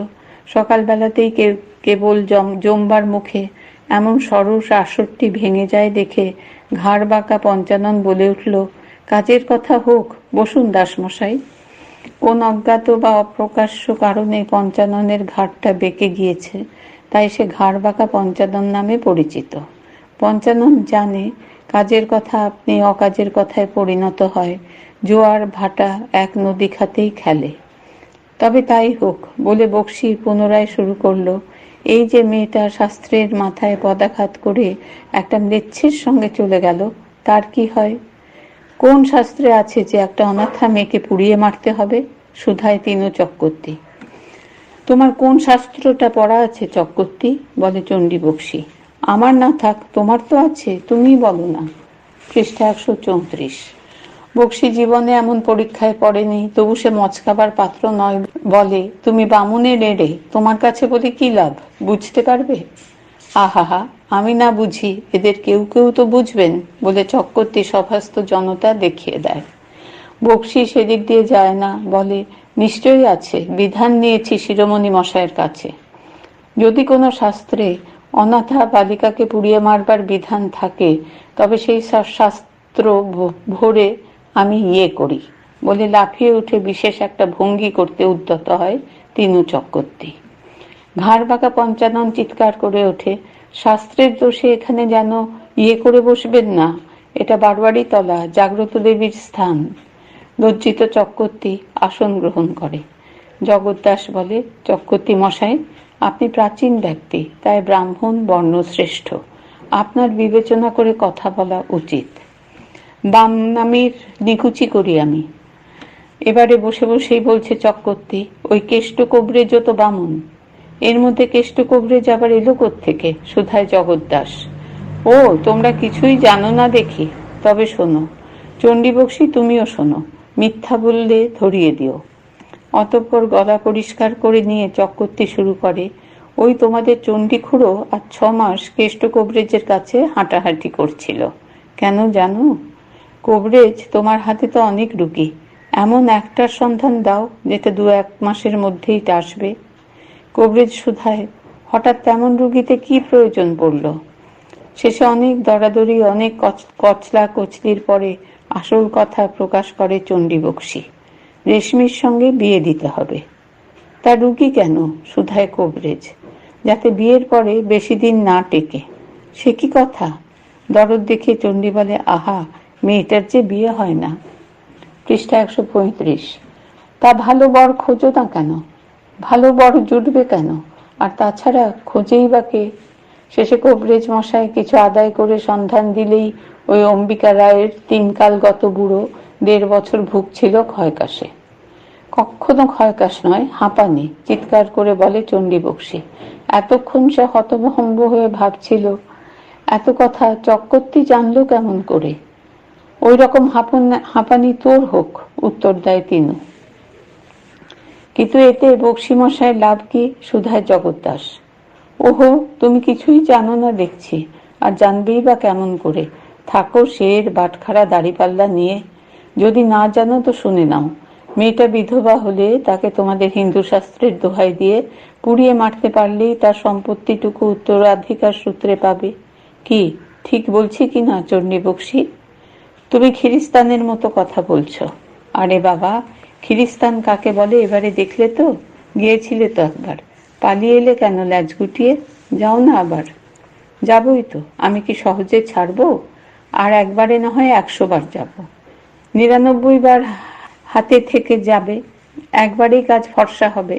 সকালবেলাতেই কেবল জমবার মুখে এমন সরস আসরটি ভেঙে যায় দেখে ঘাড় বাঁকা পঞ্চানন বলে উঠল, কাজের কথা হোক, বসুন দাসমশাই। কোন অজ্ঞাত বা অপ্রকাশ্য কারণে পঞ্চাননের ঘাড়টা বেঁকে গিয়েছে, তাই সে ঘাড় বাঁকা পঞ্চানন নামে পরিচিত। পঞ্চানন জানে কাজের কথা আপনি অকাজের কথায় পরিণত হয়, জোয়ার ভাটা এক নদী খাতেই খেলে। তবে তাই হোক বলে বক্সি পুনরায় শুরু করলো, এই যে মেয়েটা শাস্ত্রের মাথায় পদাঘাত করে একটা ম্লেচ্ছের সঙ্গে চলে গেল, তার কি হয়? কোন শাস্ত্রে আছে যে একটা অনাথা মেয়েকে পুড়িয়ে মারতে হবে? শুধায় তিনু চক্রবর্তী। তোমার কোন শাস্ত্রটা পড়া আছে চক্রবর্তী? বলে চণ্ডীবক্সী। আমার না থাক, তোমার তো আছে, তুমি বলো না। পৃষ্ঠা 134। বক্সি জীবনে এমন পরীক্ষায় পড়েনি, তবু সে মচকাবার পাত্র নয়। বলে, তুমি বামুনের এড়ে, তোমার কাছে বলে কি লাভ, বুঝতে পারবে? আহা, আমি না বুঝি, এদের কেউ কেউ তো বুঝবেন, বলে চক্রবর্তী সভাস্থ জনতা দেখিয়ে দেয়। বকশি সেদিক দিয়ে যায় না, বলে নিশ্চয়ই আছে, বিধান নিয়েছি শিরোমণি মশাইয়ের কাছে। যদি কোনো শাস্ত্রে অনাথা বালিকাকে পুড়িয়ে মারবার বিধান থাকে, তবে সেই শাস্ত্র ভরে আমি করি, বলে লাফিয়ে উঠে বিশেষ একটা ভঙ্গি করতে উদ্যত হয় তিনু চক্রবর্তী। ঘাড় বাঁকা পঞ্চানন চিৎকার করে ওঠে, শাস্ত্রের দোষে এখানে যেন করে বসবেন না, এটা বারবারই তলা, জাগ্রত দেবীর স্থান। লজ্জিত চক্রবর্তী আসন গ্রহণ করে। জগদ্দাস বলে, চক্রবর্তী মশাই, আপনি প্রাচীন ব্যক্তি, তাই ব্রাহ্মণ বর্ণশ্রেষ্ঠ, আপনার বিবেচনা করে কথা বলা উচিত। বাম নামের নিকুচি করি আমি। এবারে বসে বসেই বলছে চক্রবর্তী, ওই কেষ্ট কবরেজ তো বামুন, এর মধ্যে কেষ্ট কবরেজ আবার এলো কোত্থেকে? শুধায় জগদ্দাস। ও, তোমরা কিছুই জানো না দেখি, তবে শোনো, চণ্ডীবক্সী তুমিও শোনো, মিথ্যা বললে ধরিয়ে দিও। অতঃপর গলা পরিষ্কার করে নিয়ে চক্রবর্তী শুরু করে, ওই তোমাদের চণ্ডীখুড়ো আর 6 মাস কেষ্ট কবরেজের কাছে হাঁটাহাঁটি করছিল। কেন জানো? কবরেজ, তোমার হাতে তো অনেক রুগী, এমন একটার সন্ধান দাও যেটা 2-1 মাসের মধ্যেই আসবে। কবরেজ শুধায়, হঠাৎ তেমন রুগীতে কি প্রয়োজন পড়ল? শেষে অনেক দরাদরি, অনেক কচলা কচলির পরে আসল কথা প্রকাশ করে চণ্ডীবক্সী, রেশমির সঙ্গে বিয়ে দিতে হবে। তা রুগী কেন? শুধায় কবরেজ। যাতে বিয়ের পরে বেশি দিন না টেকে। সে কি কথা? দরদ দেখে চণ্ডী বলে, আহা, মেয়েটার যে বিয়ে হয় না। পৃষ্ঠা 135। তা ভালো বর খোঁজো না কেন? ভালো বর জুটবে কেন? আর তাছাড়া খোঁজেই বা কে? শেষে কবরেজ মশাই কিছু আদায় করে সন্ধান দিলেই ওই অম্বিকা রায়ের 3 কাল গত বুড়ো 1.5 বছর ভুগছিল ক্ষয়কাশে। কখনো ক্ষয়কাশ নয়, হাঁপানি, চিৎকার করে বলে চণ্ডীবক্সী। এতক্ষণ সে হতভম্ব হয়ে ভাবছিল, এত কথা চক্রবর্তী জানলো কেমন করে? ওই রকম হাঁপানি তোর হোক, উত্তর দেয় তিনু। কিন্তু এতে বক্সী মশাইয়ের লাভ কি? শুধায় জগদ্দাস। ওহো, তুমি কিছুই জানো না দেখছি, আর জানবেই বা কেমন করে? থাকো শের বাটখারা দাড়িপাল্লা নিয়ে। যদি না জানো তো শুনে নাও। মেয়েটা বিধবা হলে তাকে তোমাদের হিন্দু শাস্ত্রের দোহাই দিয়ে পুড়িয়ে মারতে পারলেই তার সম্পত্তিটুকু উত্তরাধিকার সূত্রে পাবে। কি ঠিক বলছি কি না চণ্ডীবক্সী? তুমি খিরিস্তানের মতো কথা বলছো। আরে বাবা, খিরিস্তান কাকে বলে এবারে দেখলে তো? গিয়েছিলে তো একবার, পালিয়ে এলে কেন ল্যাজ গুটিয়ে? যাও না আবার। যাবই তো, আমি কি সহজে ছাড়বো? আর একবারে না হয় 100 বার যাব, 99 বার হাতে থেকে যাবে, একবারেই কাজ ফর্সা হবে।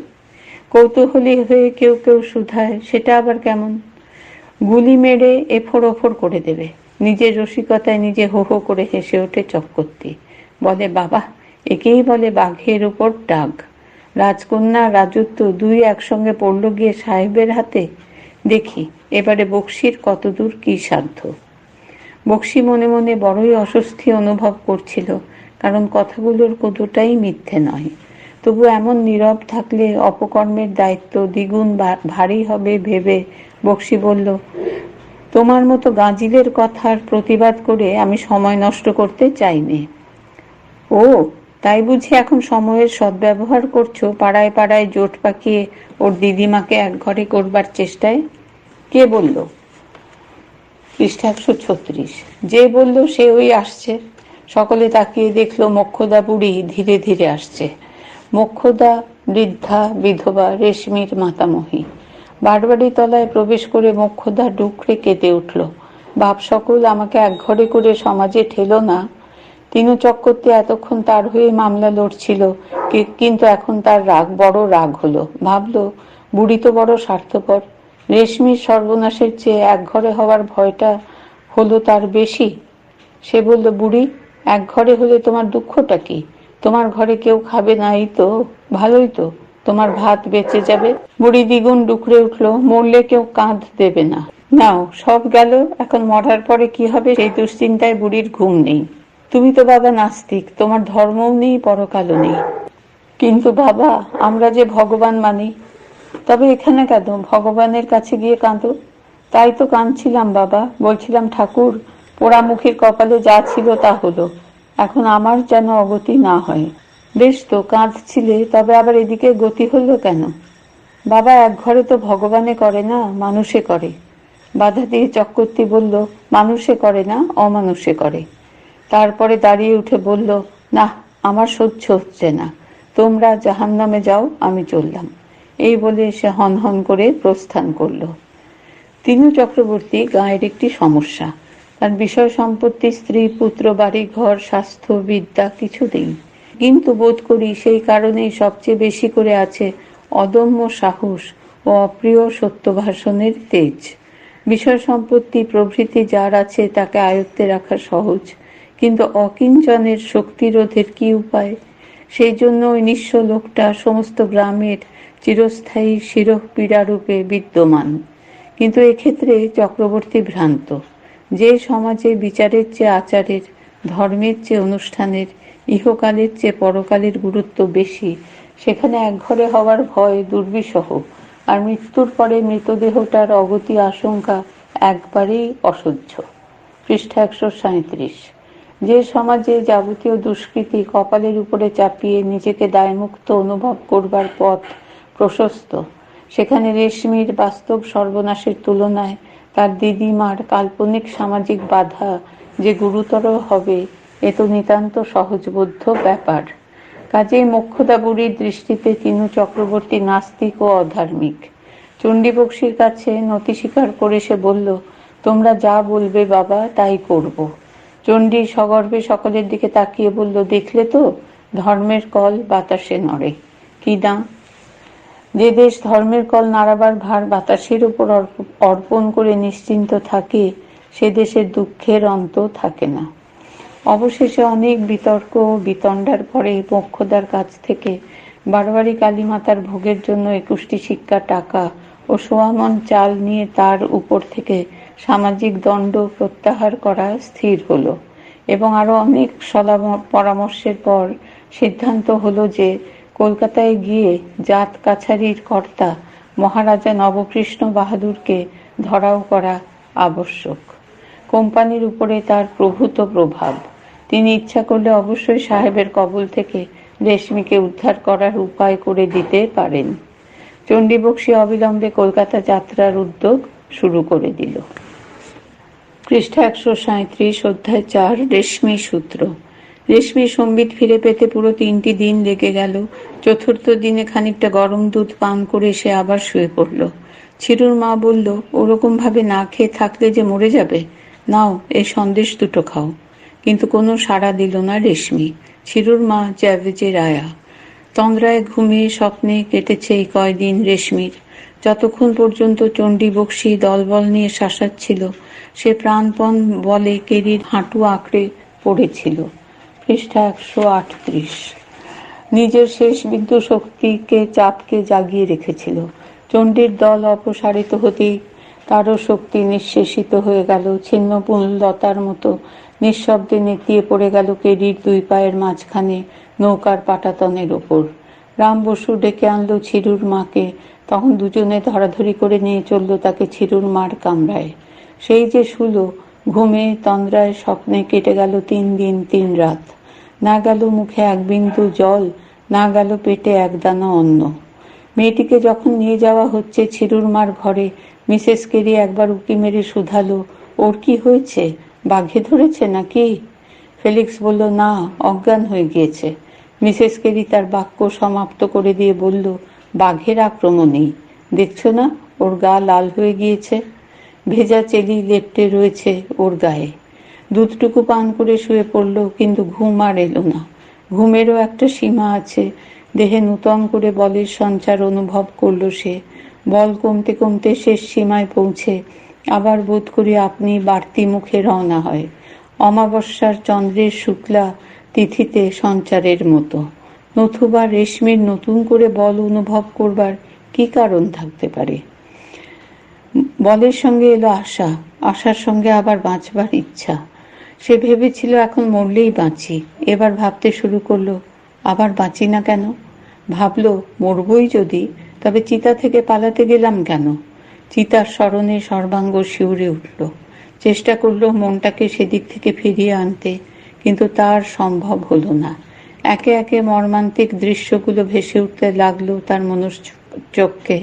কৌতূহলী হয়ে কেউ কেউ শুধায়, সেটা আবার কেমন? গুলি মেরে এফোড় ওফোড় করে দেবে। নিজের রসিকতায় নিজে হো হো করে হেসে ওঠে চক্রবর্তী, বলে, বাবা, একেই বলে বাঘের উপর ডাক। রাজকন্যা রাজত্ব 2 একসঙ্গে পড়ল গিয়ে সাহেবের হাতে। দেখি এবারে বক্সির কতদূর কি সাধ্য। বক্সি মনে মনে বড়ই অস্বস্তি অনুভব করছিল, কারণ কথাগুলোর কোনোটাই মিথ্যে নয়। তবু এমন নীরব থাকলে অপকর্মের দায়িত্ব দ্বিগুণ ভারী হবে ভেবে বক্সি বলল, তোমার মতো গাঁজিলের কথার প্রতিবাদ করে আমি সময় নষ্ট করতে চাইনি। ও, তাই বুঝি এখন সময়ের সদ্ব্যবহার করছো, পাড়ায় পাড়ায় জোট পাকিয়ে ওর দিদিমাকে এক ঘরে করবার চেষ্টায়? কে বলল? পৃষ্ঠা 136। যে বলল সে ওই আসছে। সকলে তাকিয়ে দেখলো মোক্ষদা বুড়ি ধীরে ধীরে আসছে। মোক্ষদা বৃদ্ধা বিধবা রেশমির মাতামহী। বারবাড়ি তলায় প্রবেশ করে মোক্ষদা ডুকরে কেঁদে উঠল। বাপ সকল আমাকে এক ঘরে করে সমাজে ঠেলো না। তিনু চক্রবর্তী এতক্ষণ তার হয়ে মামলা লড়ছিল, কিন্তু এখন তার রাগ, বড় রাগ হলো। ভাবলো, বুড়ি তো বড় স্বার্থপর। রেশমির সর্বনাশের চেয়ে এক ঘরে হওয়ার ভয়টা হলো তার বেশি। সে বলল, বুড়ি, এক ঘরে হলে তোমার দুঃখটা কি? তোমার ঘরে কেউ খাবে না, এই তো ভালোই তো, তোমার ভাত বেঁচে যাবে। বুড়ি দ্বিগুণ ডুকরে উঠলো, মরলে কেউ কাঁধ দেবে না। নাও, সব গেল, এখন মরার পরে কি হবে সেই দুশ্চিন্তায় বুড়ির ঘুম নেই। তুমি তো বাবা নাস্তিক, তোমার ধর্মও নেই, পরকালও নেই। কিন্তু বাবা, আমরা যে ভগবান মানি। তবে এখানে কেন? ভগবানের কাছে গিয়ে কাঁদো। তাই তো কাঁদছিলাম বাবা, বলছিলাম ঠাকুর, পোড়ামুখীর কপালে যা ছিল তা হলো, এখন আমার যেন অগতি না হয়। বেশ তো কাঁদছিলে, তবে আবার এদিকে গতি হলো কেন? বাবা, এক ঘরে তো ভগবানে করে না, মানুষে করে। বাধা দিয়ে চক্রবর্তী বলল, মানুষে করে না, অমানুষে করে। তারপরে দাঁড়িয়ে উঠে বলল, না, আমার সহ্য হচ্ছে না, তোমরা জাহান্নামে যাও, আমি চললাম। এই বলে সে হনহন করে প্রস্থান করল। তিনু চক্রবর্তী গাঁয়ের একটি সমস্যা। তার বিষয় সম্পত্তি, স্ত্রী, পুত্র, বাড়ি ঘর, স্বাস্থ্য, বিদ্যা কিছু নেই। কিন্তু বোধ করি সেই কারণেই সবচেয়ে বেশি করে আছে অদম্য সাহস ও অপ্রিয় সত্যভাষণের তেজ। বিষয় সম্পত্তি প্রভৃতি যার আছে তাকে আয়ত্তে রাখা সহজ, কিন্তু অকিঞ্চনের শক্তিরোধের কি উপায়? সেই জন্য ওই নিঃস্ব লোকটা সমস্ত গ্রামের চিরস্থায়ী শিরঃপীড়ারূপে বিদ্যমান। কিন্তু এক্ষেত্রে চক্রবর্তী ভ্রান্ত। যে সমাজে বিচারের চেয়ে আচারের, ধর্মের চেয়ে অনুষ্ঠানের, ইহকালের চেয়ে পরকালের গুরুত্ব বেশি, সেখানে একঘরে হওয়ার ভয় দুর্বিষহ, আর মৃত্যুর পরে মৃতদেহটার অগতি আশঙ্কা একবারেই অসহ্য। পৃষ্ঠা 137। যে সমাজে যাবতীয় দুষ্কৃতি কপালের উপরে চাপিয়ে নিজেকে দায়মুক্ত অনুভব করবার পথ প্রশস্ত, সেখানে রেশমির বাস্তব সর্বনাশের তুলনায় তার দিদিমার কাল্পনিক সামাজিক বাধা যে গুরুতর হবে, এ তো নিতান্ত সহজবোধ্য ব্যাপার। কাজেই মোক্ষদা বুড়ির দৃষ্টিতে তিনু চক্রবর্তী নাস্তিক ও অধার্মিক। চণ্ডীবক্সীর কাছে নতি স্বীকার করে সে বলল, তোমরা যা বলবে বাবা, তাই করব। চণ্ডী সগর্বে সকলের দিকে তাকিয়ে বলল, দেখলে তো, ধর্মের কল বাতাসে নড়ে কি না? যে দেশ ধর্মের কল নাড়াবার ভার বাতাসের উপর অর্পণ করে নিশ্চিন্ত থাকে, সে দেশের দুঃখের অন্ত থাকে না। অবশেষে অনেক বিতর্ক ও বিতণ্ডার পরে মোক্ষদার কাছ থেকে বারবারই কালীমাতার ভোগের জন্য 21টি সিক্কা টাকা ও সোয়ামন চাল নিয়ে তার উপর থেকে সামাজিক দণ্ড প্রত্যাহার করা স্থির হলো, এবং আরো অনেক সলা পরামর্শের পর সিদ্ধান্ত হলো যে কলকাতায় গিয়ে জাত কাছারির কর্তা মহারাজা নবকৃষ্ণ বাহাদুরকে ধরাও করা আবশ্যক। কোম্পানির উপরে তার প্রভূত প্রভাব। তিনি ইচ্ছা করলে অবশ্যই সাহেবের কবল থেকে রেশমিকে উদ্ধার করার উপায় করে দিতে পারেন। চণ্ডীবক্সী অবিলম্বে কলকাতা যাত্রার উদ্যোগ শুরু করে দিল। পৃষ্ঠা 137, অধ্যায় 4, রেশমি সূত্র। রেশমি সম্বিত ফিরে পেতে পুরো 3টি দিন লেগে গেল। চতুর্থ দিনে খানিকটা গরম দুধ পান করে সে আবার শুয়ে পড়ল। ছিরুর মা বলল, ওরকম ভাবে না খেয়ে থাকলে যে মরে যাবে, নাও এই সন্দেশ দুটো খাও। কিন্তু কোনো সাড়া দিল না রেশমি। ছিরুর মা জ্যাভেজের আয়া। তন্দ্রায় ঘুমিয়ে স্বপ্নে কেটেছে এই কয়দিন রেশমির। যতক্ষণ পর্যন্ত চণ্ডীবক্সী দলবল নিয়ে শাসাচ্ছিল, সে প্রাণপণ বলে কেরির হাঁটু আঁকড়ে পড়েছিল। পৃষ্ঠা 138। নিজের শেষ বিন্দু শক্তিকে চাপকে জাগিয়ে রেখেছিল। চণ্ডীর দল অপসারিত হতেই তারও শক্তি নিঃশেষিত হয়ে গেল। ছিন্নমূল লতার মতো নিঃশব্দে নেতিয়ে পড়ে গেল কেরির 2 পায়ের মাঝখানে নৌকার পাটাতনের ওপর। রাম বসু ডেকে আনলো ছিরুর মাকে। তখন দুজনে ধরাধরি করে নিয়ে চলল তাকে ছিরুর মার কামরায়। সেই যে শুলো, ঘুমে তন্দ্রায় স্বপ্নে কেটে গেল 3 দিন 3 রাত। না গেল মুখে এক বিন্দু জল, না গেল পেটে এক দানা অন্ন। মেয়েটিকে যখন নিয়ে যাওয়া হচ্ছে ছিরুর মার ঘরে, মিসেস কেরি একবার উঁকি মেরে শুধালো, ওর কি হয়েছে, বাঘে ধরেছে নাকি? ফেলিক্স বলল, না, অজ্ঞান হয়ে গিয়েছে। মিসেস কেরি তার বাক্য সমাপ্ত করে দিয়ে বলল, বাঘের আক্রমণেই, দেখছো না ওর গা লাল হয়ে গিয়েছে, ভেজা চেলি লেপ্টে রয়েছে ওর গায়ে। দুধটুকু পান করে শুয়ে পড়ল, কিন্তু ঘুম আর এলো না। ঘুমেরও একটা সীমা আছে। দেহে নূতন করে বলের সঞ্চার অনুভব করল সে। বল কমতে কমতে শেষ সীমায় পৌঁছে আবার বোধ করি আপনি বাড়তি মুখে রওনা হয়, অমাবস্যার চন্দ্রের শুক্লা তিথিতে সঞ্চারের মতো। নতুবা রেশমির নতুন করে বল অনুভব করবার কি কারণ থাকতে পারে? বলের সঙ্গে এলো আশা, আশার সঙ্গে আবার বাঁচবার ইচ্ছা। সে ভেবেছিল এখন মরলেই বাঁচি। এবার ভাবতে শুরু করলো, আবার বাঁচি না কেন? ভাবলো, মরবই যদি, তবে চিতা থেকে পালাতে গেলাম কেন? চিতার স্মরণে সর্বাঙ্গ শিউরে উঠল। চেষ্টা করল মনটাকে সেদিক থেকে ফিরিয়ে আনতে, কিন্তু তার সম্ভব হলো না। একে একে মর্মান্তিক দৃশ্যগুলো ভেসে উঠতে লাগলো তার চোখকে,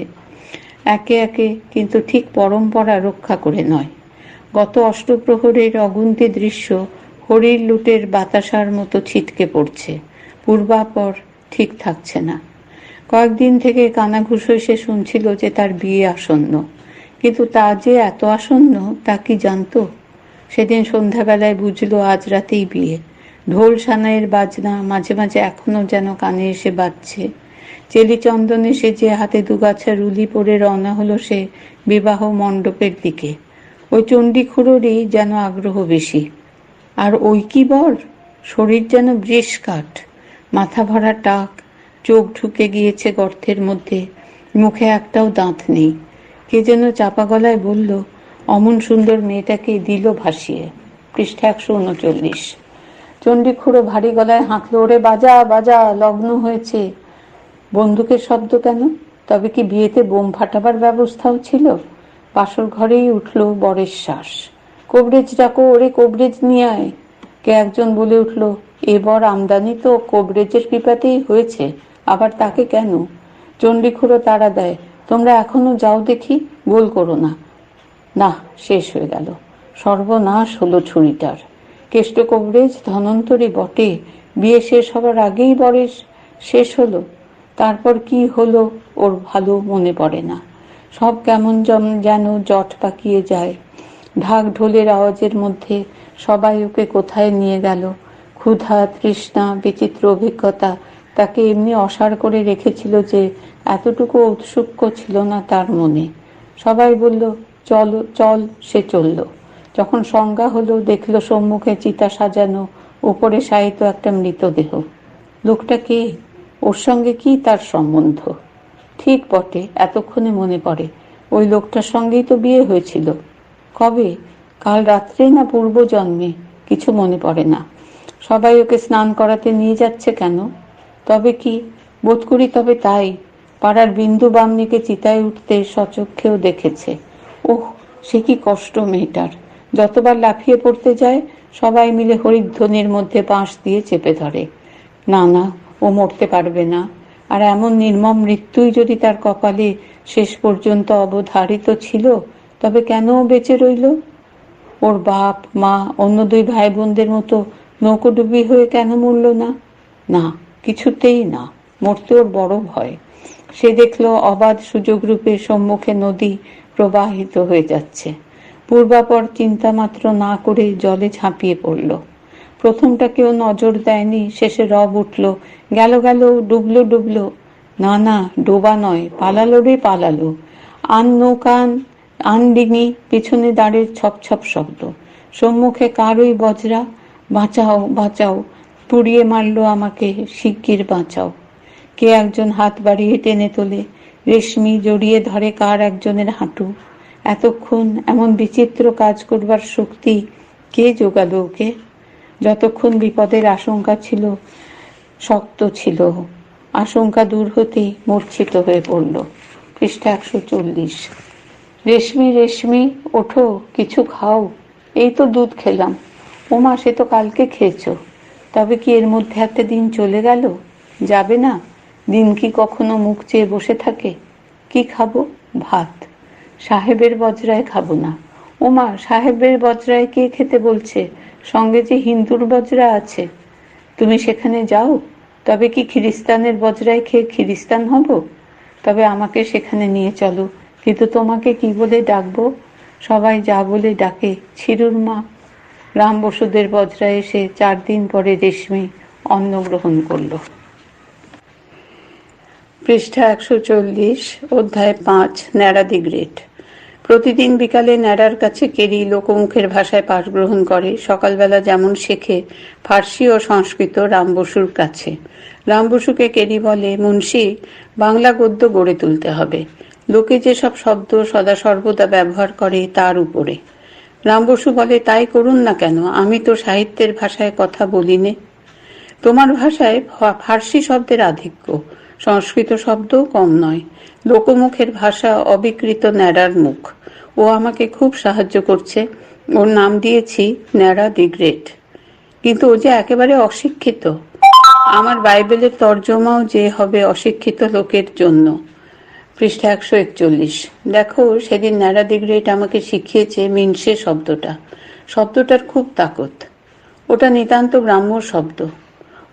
একে একে, কিন্তু ঠিক পরম্পরা রক্ষা করে নয়। গত অষ্টপ্রহরের অগুন্তি দৃশ্য হরির লুটের বাতাসার মতো ছিটকে পড়ছে, পূর্বাপর ঠিক থাকছে না। কয়েকদিন থেকে কানাঘুষো সে শুনছিল যে তার বিয়ে আসন্ন, কিন্তু তা যে এত আসন্ন তা কি জানতো? সেদিন সন্ধ্যাবেলায় বুঝলো আজ রাতেই বিয়ে। ঢোল সানাইয়ের বাজনা মাঝে মাঝে এখনো যেন কানে এসে বাজছে। চেলিচন্দনে সেজে হাতে দুগাছা রুলি পরে রওনা হলো সে বিবাহ মণ্ডপের দিকে। ওই চণ্ডীখুড়োরই যেন আগ্রহ বেশি। আর ওই কি বর, শরীর যেন বৃষ কাঠ, মাথা ভরা টাক, চোখ ঢুকে গিয়েছে গর্তের মধ্যে, মুখে একটাও দাঁত নেই। কে যেন চাপা গলায় বলল, অমন সুন্দর মেয়েটাকে দিল ভাসিয়ে। পৃষ্ঠা 139। চণ্ডীখুড়ো ভারী গলায় হাঁকলো, ওরে বাজা বাজা, লগ্ন হয়েছে। বন্দুকের শব্দ কেন? তবে কি বিয়েতে বোম ফাটাবার ব্যবস্থাও ছিল? পাশর ঘরেই উঠল বরের শ্বাস। কবরেজ ডাকো, ওরে কবরেজ নিয়ে আয়। কে একজন বলে উঠল, এবার আমদানি তো কবরেজের কৃপাতেই হয়েছে, আবার তাকে কেন? চণ্ডীখুড়ো তাড়া দেয়, তোমরা এখনো যাও দেখি, গোল করো না। না, শেষ হয়ে গেল, সর্বনাশ হলো ছুরিটার। কেষ্ট কবরেজ ধনন্তরী বটে, বিয়ে শেষ হবার আগেই বরের শেষ হলো। তারপর কি হলো ওর ভালো মনে পড়ে না। সব কেমন যেন জট পাকিয়ে যায়। ঢাক ঢোলের আওয়াজের মধ্যে সবাই ওকে কোথায় নিয়ে গেল। ক্ষুধা, তৃষ্ণা, বিচিত্র অভিজ্ঞতা তাকে এমনি অসাড় করে রেখেছিল যে এতটুকু ঔৎসুক্য ছিল না তার মনে। সবাই বলল চল চল, সে চলল। যখন সংজ্ঞা হলো, দেখলো সম্মুখে চিতা সাজানো, উপরে শায়িত একটা মৃতদেহ। লোকটা কে? ওর সঙ্গে কি তার সম্বন্ধ? ঠিক বটে, এতক্ষণে মনে পড়ে, ওই লোকটার সঙ্গেই তো বিয়ে হয়েছিল। কবে? কাল রাত্রে না পূর্ব জন্মে, কিছু মনে পড়ে না। সবাই ওকে স্নান করাতে নিয়ে যাচ্ছে কেন? তবে কি, বোধ করি তবে তাই। পাড়ার বিন্দু বামনিকে চিতায় উঠতে সচক্ষেও দেখেছে। ওহ, সে কি কষ্ট মেয়েটার! যতবার লাফিয়ে পড়তে যায়, সবাই মিলে হরিধ্বনির মধ্যে বাঁশ দিয়ে চেপে ধরে। না না, ও মরতে পারবে না। আর এমন নির্মম মৃত্যুই যদি তার কপালে শেষ পর্যন্ত অবধারিত ছিল, তবে কেন ও বেঁচে রইল? ওর বাপ মা অন্য দুই ভাই বোনদের মতো নৌকোডুবি হয়ে কেন মরল না? না, কিছুতেই না, মরতে ওর বড় ভয়। সে দেখল অবাধ সুযোগ রূপে সম্মুখে নদী প্রবাহিত হয়ে যাচ্ছে। পূর্বাপর চিন্তা মাত্র না করে জলে ঝাঁপিয়ে পড়ল। প্রথমটা কেউ নজর দেয়নি, শেষে রব উঠল, গেল গেল, ডুবলো ডুবলো। না না, ডোবা নয়, পালালো রে পালালো। আন নৌকান, আন ডিঙি, পিছনে দাঁড়ের ছপ ছপ শব্দ। সম্মুখে কার ওই বজরা? বাঁচাও বাঁচাও, পুড়িয়ে মারলো আমাকে, শিগগির বাঁচাও। কে একজন হাত বাড়িয়ে টেনে তোলে, রেশমি জড়িয়ে ধরে কার একজনের হাঁটু। এতক্ষণ এমন বিচিত্র কাজ করবার শক্তি কে জোগালো ওকে? যতক্ষণ বিপদের আশঙ্কা ছিল, শক্ত ছিল। আশঙ্কা দূর হতেই মূর্ছিত হয়ে পড়ল। পৃষ্ঠা 140। রেশমি রেশমি, ওঠো, কিছু খাও। এই তো দুধ খেলাম। ওমা, সে তো কালকে খেয়েছো। তবে কি এর মধ্যে একটা দিন চলে গেল? যাবে না? দিন কি কখনো মুখ চেয়ে বসে থাকে? কি খাবো? ভাত। সাহেবের বজরায় খাবো না। ওমা, সাহেবের বজরায় কে খেতে বলছে? সঙ্গে যে হিন্দুর বজরা আছে। তুমি সেখানে যাও? তবে কি খ্রিস্টানের বজরায় খেয়ে খ্রিস্টান হব? তবে আমাকে সেখানে নিয়ে চলো। কিন্তু তোমাকে কি বলে ডাকবো? সবাই যা বলে ডাকে, ছিরুর মা। রাম বসুদের বজরায় এসে 4 দিন পরে রেশমি অন্ন গ্রহণ করল। পৃষ্ঠা 140, অধ্যায় 5, ন্যাড়া দি গ্রেট। প্রতিদিন বিকালে ন্যাড়ার কাছে কেরি লোকমুখের ভাষায় পাঠ গ্রহণ করে। সকালবেলা যেমন শেখে ফার্সি ও সংস্কৃত রাম বসুর কাছে। রাম বসুকে কেরি বলে, মুন্সি, বাংলা গদ্য গড়ে তুলতে হবে। লোকে যেসব শব্দ সদা সর্বদা ব্যবহার করে তার উপরে। রাম বসু বলে, তাই করুন না কেন, আমি তো সাহিত্যের ভাষায় কথা বলি নে। তোমার ভাষায় ফার্সি শব্দের আধিক্য, সংস্কৃত শব্দও কম নয়। লোকমুখের ভাষা অবিকৃত ন্যাড়ার মুখ। ও আমাকে খুব সাহায্য করছে। ওর নাম দিয়েছি ন্যাড়া দি গ্রেট। কিন্তু ও যে একেবারে অশিক্ষিত। আমার বাইবেলের তর্জমাও যে হবে অশিক্ষিত লোকের জন্য। পৃষ্ঠা 141। দেখো, সেদিন ন্যাড়া দি গ্রেট আমাকে শিখিয়েছে মিনসে শব্দটা। শব্দটার খুব তাকত। ওটা নিতান্ত গ্রাম্য শব্দ।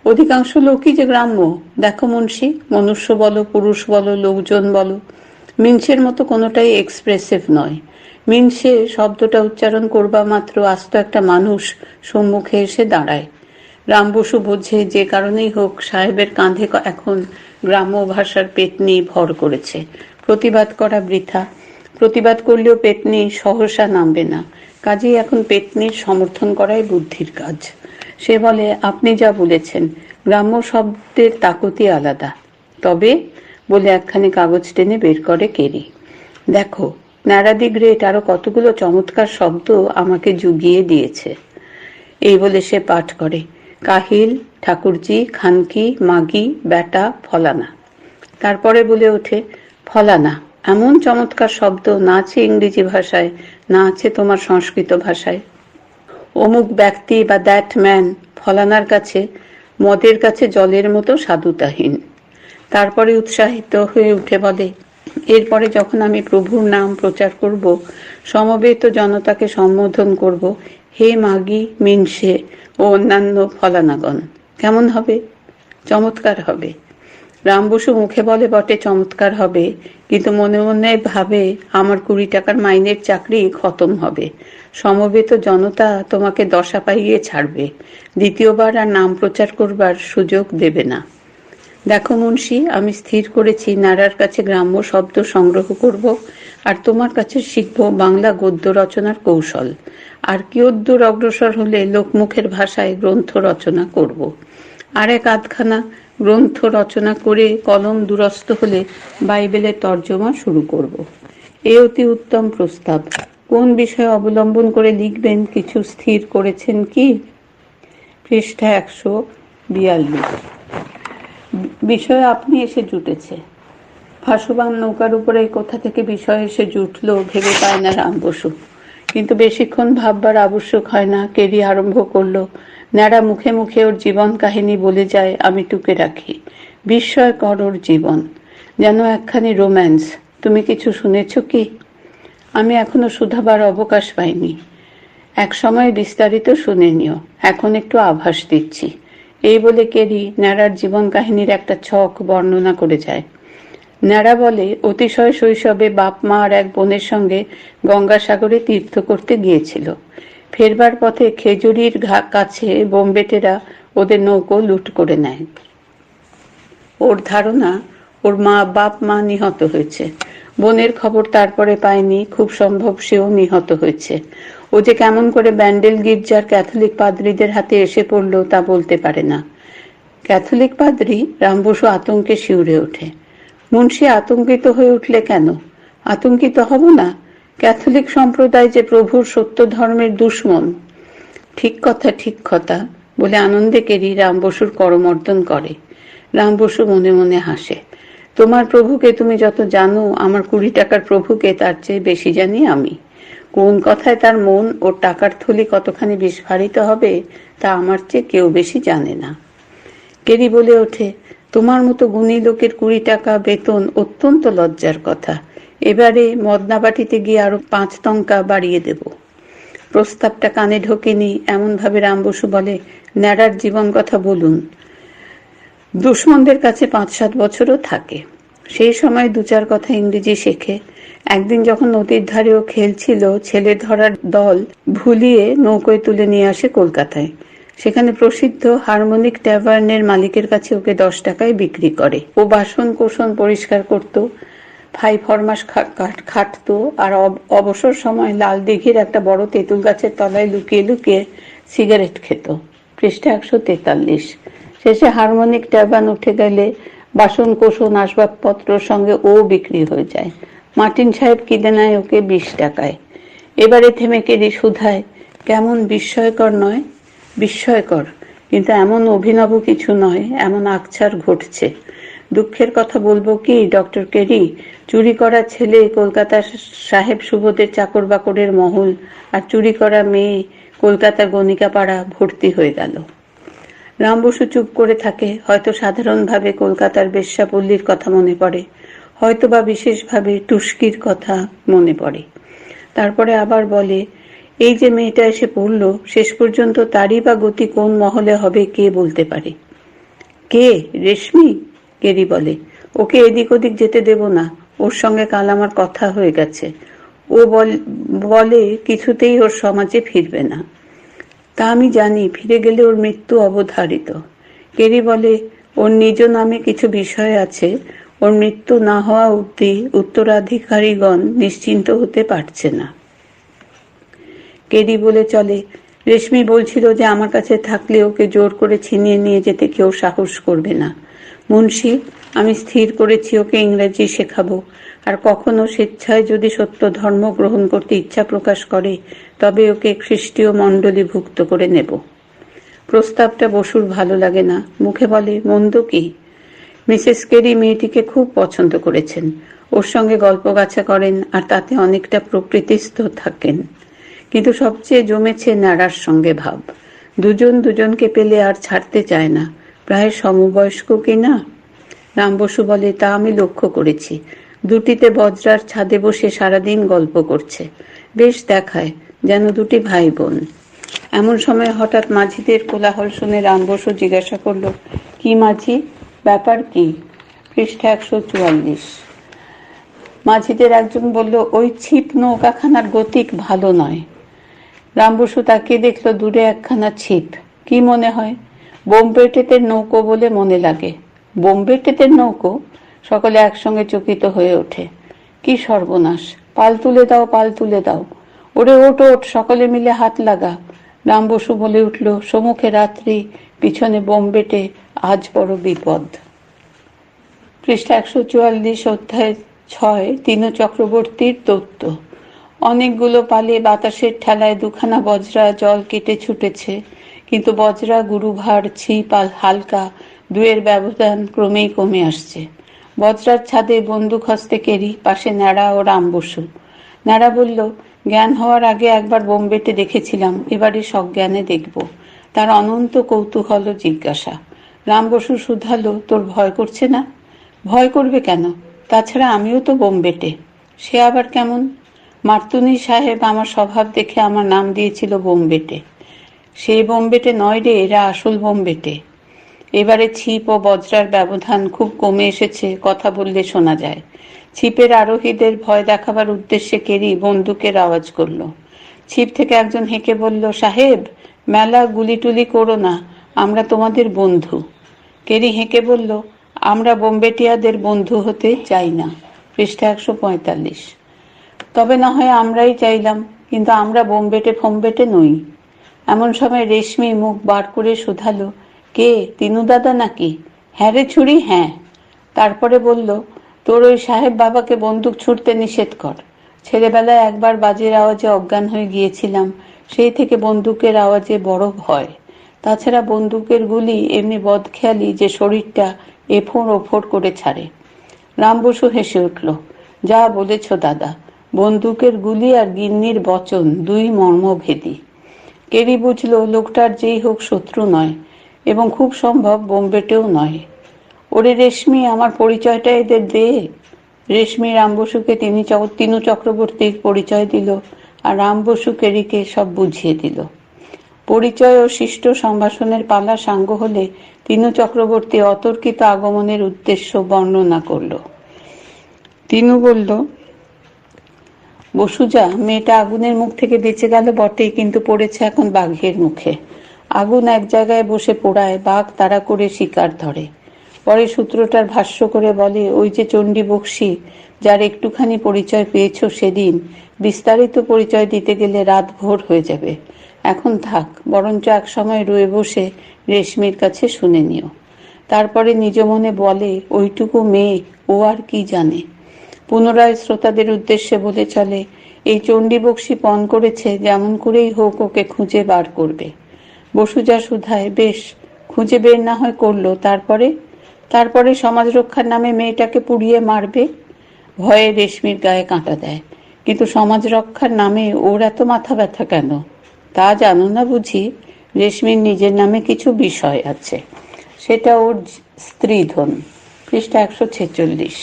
অধিকাংশ লোকই যে গ্রাম্য। দেখো মুন্সি, মনুষ্য বলো, পুরুষ বলো, লোকজন বলো, মিনসের মতো কোনোটাই এক্সপ্রেসিভ নয়। মিনসে শব্দটা উচ্চারণ করবা মাত্র আস্ত একটা মানুষ সম্মুখে এসে দাঁড়ায়। রামবসু বোঝে যে কারণেই হোক সাহেবের কাঁধে এখন গ্রাম্য ভাষার পেতনি ভর করেছে। প্রতিবাদ করা বৃথা। প্রতিবাদ করলেও পেতনি সহসা নামবে না। কাজেই এখন পেতনির সমর্থন করাই বুদ্ধির কাজ। সে বলে, আপনি যা বলেছেন, গ্রাম্য শব্দের তাকতি আলাদা। তবে বলে একখানি কাগজ টেনে বের করে কেরি। দেখো, ন্যাড়া দি গ্রেট আরো কতগুলো চমৎকার শব্দ আমাকে জুগিয়ে দিয়েছে। এই বলে সে পাঠ করে, কাহিল, ঠাকুরজি, খানকি, মাগি, বেটা, ফলানা। তারপরে বলে ওঠে, ফলানা এমন চমৎকার শব্দ না আছে ইংরেজি ভাষায়, না আছে তোমার সংস্কৃত ভাষায়। অমুক ব্যক্তি বা দ্যাট ম্যান ফলানার কাছে মদের কাছে জলের মতো সাধুতাহীন। তারপরে উৎসাহিত হয়ে উঠে বলে, এরপরে যখন আমি প্রভুর নাম প্রচার করব, সমবেত জনতাকে সম্বোধন করব, হে মাগি, মিনসে ও অন্যান্য ফলানাগণ। কেমন হবে? চমৎকার হবে। রামবসু মুখে বলে বটে চমৎকার হবে, কিন্তু মনে মনে ভাবে আমার 20 টাকার মাইনের চাকরি খতম হবে। সমবেত জনতা তোমাকে দশা পাইয়ে ছাড়বে। দ্বিতীয়বার আর নাম প্রচার করবার সুযোগ দেবে না। দেখো মুন্সি, আমি স্থির করেছি নাড়ার কাছে গ্রাম্য শব্দ সংগ্রহ করব, আর তোমার কাছে শিখব বাংলা গদ্য রচনার কৌশল। আর কিয়দ্দূর অগ্রসর হলে লোকমুখের ভাষায় গ্রন্থ রচনা করব। আর এক আধখানা গ্রন্থ রচনা করে কলম দুরস্ত হলে বাইবেলের তর্জমা শুরু করব। এ অতি উত্তম প্রস্তাব। কোন বিষয় অবলম্বন করে লিখবেন কিছু স্থির করেছেন কি? পৃষ্ঠা 142। বিষয় আপনি এসে জুটেছে। ভাসমান নৌকার উপরে কোথা থেকে বিষয় এসে জুটলো ভেবে পায় না রামবসু। কিন্তু বেশিক্ষণ ভাববার আবশ্যক হয় না। কেরি আরম্ভ করলো। ন্যাড়া মুখে মুখে ওর জীবন কাহিনী বলে যায়, আমি টুকে রাখি। বিস্ময়কর ওর জীবন, যেন একখানি রোম্যান্স। তুমি কিছু শুনেছ কি? আমি এখনো শুধাবার অবকাশ পাইনি। এক সময় বিস্তারিত শুনে নিও, এখন একটু আভাস দিচ্ছি। এই বলে কেরি ন্যাড়ার জীবন কাহিনীর একটা ছক বর্ণনা করে যায়। ন্যাড়া বলে, অতিশয় শৈশবে বাপ মা আর এক বোনের সঙ্গে গঙ্গাসাগরে তীর্থ করতে গিয়েছিল। ফেরবার পথে খেজুরির কাছে বোম্বেটেরা ওদের নৌকো লুট করে নেয়। ওর ধারণা ওর বাপ মা নিহত হয়েছে। বোনের খবর তারপরে পায়নি, খুব সম্ভব সেও নিহত হয়েছে। ও যে কেমন করে ব্যান্ডেল গির্জার ক্যাথলিক পাদ্রীদের হাতে এসে পড়লো তা বলতে পারে না। ক্যাথলিক পাদ্রী? রামবসু আতঙ্কে শিউরে ওঠে। মুন্সি আতঙ্কিত হয়ে উঠলে কেন? আতঙ্কিত হব না। ক্যাথলিক সম্প্রদায় যে প্রভুর সত্য ধর্মের দুশ্মন। ঠিক কথা, ঠিক কথা বলে আনন্দে কেরি রামবসুর করমর্দন করে। রামবসু মনে মনে হাসে। তোমার প্রভুকে তুমি যত জানো, আমার 20 টাকার প্রভুকে তার চেয়ে বেশি জানি আমি। কোন কথায় তার মন ও টাকার থলি কতখানি বিস্ফারিত হবে তা আমার চেয়ে কেউ বেশি জানে না। কেরি বলে ওঠে, তোমার মতো গুণী লোকের 20 টাকা বেতন অত্যন্ত লজ্জার কথা। এবারে মদনাবাটিতে গিয়ে আরো 5 টঙ্কা বাড়িয়ে দেব। প্রস্তাবটা কানে ঢোকেনি এমন ভাবে রামবসু বলে, ন্যাড়ার জীবন কথা বলুন। দুশ্মনদের কাছে 5-7 বছরও থাকে। সেই সময় 2-4 কথা ইংরেজি শেখে। একদিন যখন নদীর ধারেও খেলছিল, ছেলে ধরার দল ভুলিয়ে নৌকোয় তুলে নিয়ে আসে কলকাতায়। সেখানে প্রসিদ্ধ হারমোনিক ট্যাভার্নের মালিকের কাছে ওকে 10 টাকায় বিক্রি করে। ও বাসন কোসন পরিষ্কার করত, ফাই ফরমাস খাটতো, আর অবসর সময় লাল দিঘির একটা বড় তেঁতুল গাছের তলায় লুকিয়ে লুকিয়ে সিগারেট খেত। পৃষ্ঠা 143। শেষে হারমোনিক ট্যাভার্ন উঠে গেলে বাসন কোসন আসবাবপত্রর সঙ্গে ও বিক্রি হয়ে যায়। মার্টিন সাহেব কিনে নেয় ওকে 20 টাকায়। এবারে থেমে কেরি শুধায়, কেমন বিস্ময়কর নয়? বিস্ময়কর, কিন্তু এমন অভিনব কিছু নয়, এমন আকছার ঘটছে। দুঃখের কথা বলবো কি ডক্টর কেরি, চুরি করা ছেলে কলকাতার সাহেব সুবোধের চাকর বাকরের মহল, আর চুরি করা মেয়ে কলকাতার গণিকাপাড়া ভর্তি হয়ে গেল। রাম বসু চুপ করে থাকে। হয়তো সাধারণভাবে কলকাতার বেশ্যাপল্লীর কথা মনে পড়ে, হয়তো বা বিশেষভাবে টুস্কির কথা মনে পড়ে। তারপরে আবার বলে, এই যে মেয়েটা এসে পড়ল, শেষ পর্যন্ত তারই বা গতি কোন মহলে হবে কে বলতে পারে। কে? রেশমি? কেরি বলে, ওকে এদিক ওদিক যেতে দেব না। ওর সঙ্গে কাল আমার কথা হয়ে গেছে। ও বলে কিছুতেই ওর সমাজে ফিরবে না। তা আমি জানি, ফিরে গেলে ওর মৃত্যু অবধারিত। কেরি বলে, ওর নিজ নামে কিছু বিষয় আছে, ওর মৃত্যু না হওয়া অবধি উত্তরাধিকারীগণ নিশ্চিন্ত হতে পারছে না। কেরি বলে চলে, রেশমি বলছিল যে আমার কাছে থাকলে ওকে জোর করে ছিনিয়ে নিয়ে যেতে কেউ সাহস করবে না। মুন্সি, আমি স্থির করেছি ওকে ইংরেজি শেখাবো, আর কখনো স্বেচ্ছায় যদি সত্য ধর্ম গ্রহণ করতে ইচ্ছা প্রকাশ করে তবে ওকে খ্রিস্টীয় মণ্ডলীভুক্ত করে নেব। প্রস্তাবটা বসুর ভালো লাগে না, মুখে বলে, মন্দ কি? মিসেস কেরি মেয়েটিকে খুব পছন্দ করেছেন, ওর সঙ্গে গল্পগাছা করেন, আর তাতে অনেকটা প্রকৃতিস্থ থাকেন। কিন্তু সবচেয়ে জমেছে ন্যাড়ার সঙ্গে ভাব। দুজন দুজনকে পেলে আর ছাড়তে চায় না, প্রায় সমবয়স্ক কিনা। রাম বসু বলে, তা আমি লক্ষ্য করেছি। দুটিতে বজ্রার ছাদে বসে সারাদিন গল্প করছে, বেশ দেখায়, যেন দুটি ভাই বোন। এমন সময় হঠাৎ মাঝিদের কোলাহল শুনে রাম বসু জিজ্ঞাসা করল, কি মাঝি, ব্যাপার কি? পৃষ্ঠা 144। মাঝিদের একজন বলল, ওই ছিপ নৌকাখানার গতিক ভালো নয়। রাম বসু তাকিয়ে দেখল দূরে একখানা ছিপ। কি মনে হয়? বোম্বে টেতের নৌকো বলে মনে লাগে। বোম্বে টেতের নৌকো? সকলে একসঙ্গে চকিত হয়ে ওঠে। কি সর্বনাশ! পাল তুলে দাও, পাল তুলে দাও। ওরে ওঠ ওঠ, সকলে মিলে হাত লাগা। রাম বসু বলে উঠল, সম্মুখে রাত্রি, পিছনে বোম্বেটে, আজ বড় বিপদ। পৃষ্ঠা 144, অধ্যায় 6, তিনু চক্রবর্তীর দৈত্য। অনেকগুলো পালে বাতাসের ঠেলায় দুখানা বজরা জল কেটে ছুটেছে, কিন্তু বজরা গুরুভার, ছিপ আর হালকা, দুয়ের ব্যবধান ক্রমেই কমে আসছে। বজরার ছাদে বন্দুক হস্তে কেরি, পাশে ন্যাড়া ও রাম বসু। ন্যাড়া বলল, জ্ঞান হওয়ার আগে একবার বোম্বেতে দেখেছিলাম, এবারে সজ্ঞানে দেখব। তার অনন্ত কৌতূহল ও জিজ্ঞাসা। রাম বসু শুধালো, তোর ভয় করছে না? ভয় করবে কেন? তাছাড়া আমিও তো বোম্বেটে। সে আবার কেমন? মার্তুনি সাহেব আমার স্বভাব দেখে আমার নাম দিয়েছিল বোম্বেটে। সেই বোম্বেটে নয় রে, এরা আসল বোম্বেটে। এবারে ছিপ ও বজ্রার ব্যবধান খুব কমে এসেছে, কথা বললে শোনা যায়। ছিপের আরোহীদের ভয় দেখাবার উদ্দেশ্যে কেরি বন্দুকের আওয়াজ করল। ছিপ থেকে একজন হেঁকে বলল, সাহেব, মেলা গুলিটুলি করো না, আমরা তোমাদের বন্ধু। কেরি হেঁকে বলল, আমরা বোম্বেটিয়াদের বন্ধু হতে চাই না। পৃষ্ঠা 145। তবে না হয় আমরাই চাইলাম, কিন্তু আমরা বোম্বেটে ফোম্বেটে নই। এমন সময় রেশমি মুখ বার করে শুধালো, কে, তিনু দাদা নাকি? হ্যাঁ রে ছুরি, হ্যাঁ। তারপরে বলল, তোর ওই সাহেব বাবাকে বন্দুক ছুটতে নিষেধ কর। ছেলেবেলায় একবার বাজের আওয়াজে অজ্ঞান হয়ে গিয়েছিলাম, সেই থেকে বন্দুকের আওয়াজে বড় ভয়। তাছাড়া বন্দুকের গুলি এমনি বদখেয়ালি যে শরীরটা এফোঁড় ওফোড় করে ছাড়ে। রাম বসু হেসে উঠল, যা বলেছ দাদা, বন্দুকের গুলি আর গিন্নির বচন দুই মর্মভেদী। কেরি বুঝল লোকটার যেই হোক শত্রু নয়, এবং খুব সম্ভব বোম্বেটেও নয়। ওরে রেশমি, আমার পরিচয়টা এদের দে। রেশমি রাম বসুকে তিনু চক্রবর্তীর পরিচয় দিল, আর রাম বসু কেরিকে সব বুঝিয়ে দিল। পরিচয় ও শিষ্ট সম্ভাষণের পালা সাঙ্গ হলে তিনু চক্রবর্তী অতর্কিত আগমনের উদ্দেশ্য বর্ণনা করল। তিনু বলল, বসুজা, মেয়েটা আগুনের মুখ থেকে বেঁচে গেল বটেই, কিন্তু পড়েছে এখন বাঘের মুখে। আগুন এক জায়গায় বসে পোড়ায়, বাঘ তাড়া করে শিকার ধরে। পরে সূত্রটার ভাষ্য করে বলে, ওই যে চণ্ডী বক্সী, যার একটুখানি পরিচয় পেয়েছ সেদিন, বিস্তারিত পরিচয় দিতে গেলে রাত ভোর হয়ে যাবে। এখন থাক, বরঞ্চ এক সময় রয়ে বসে রেশমির কাছে শুনে নিও। তারপরে নিজ মনে বলে, ওইটুকু মেয়ে, ও আর কি জানে। পুনরায় শ্রোতাদের উদ্দেশ্যে বলে চলে, এই চণ্ডী বক্সী পণ করেছে যেমন করেই হোক ওকে খুঁজে বার করবে। বসু যা শুধায়, বেশ, খুঁজে বের না হয় করলো, তারপরে? তারপরে সমাজ রক্ষার নামে মেয়েটাকে পুড়িয়ে মারবে। ভয়ে রেশমির গায়ে কাঁটা দেয়। কিন্তু সমাজ রক্ষার নামে ওর এত মাথা ব্যথা কেন? তা জানো না বুঝি? রেশমির নিজের নামে কিছু বিষয় আছে, সেটা ওর স্ত্রীধন। পৃষ্ঠা 146।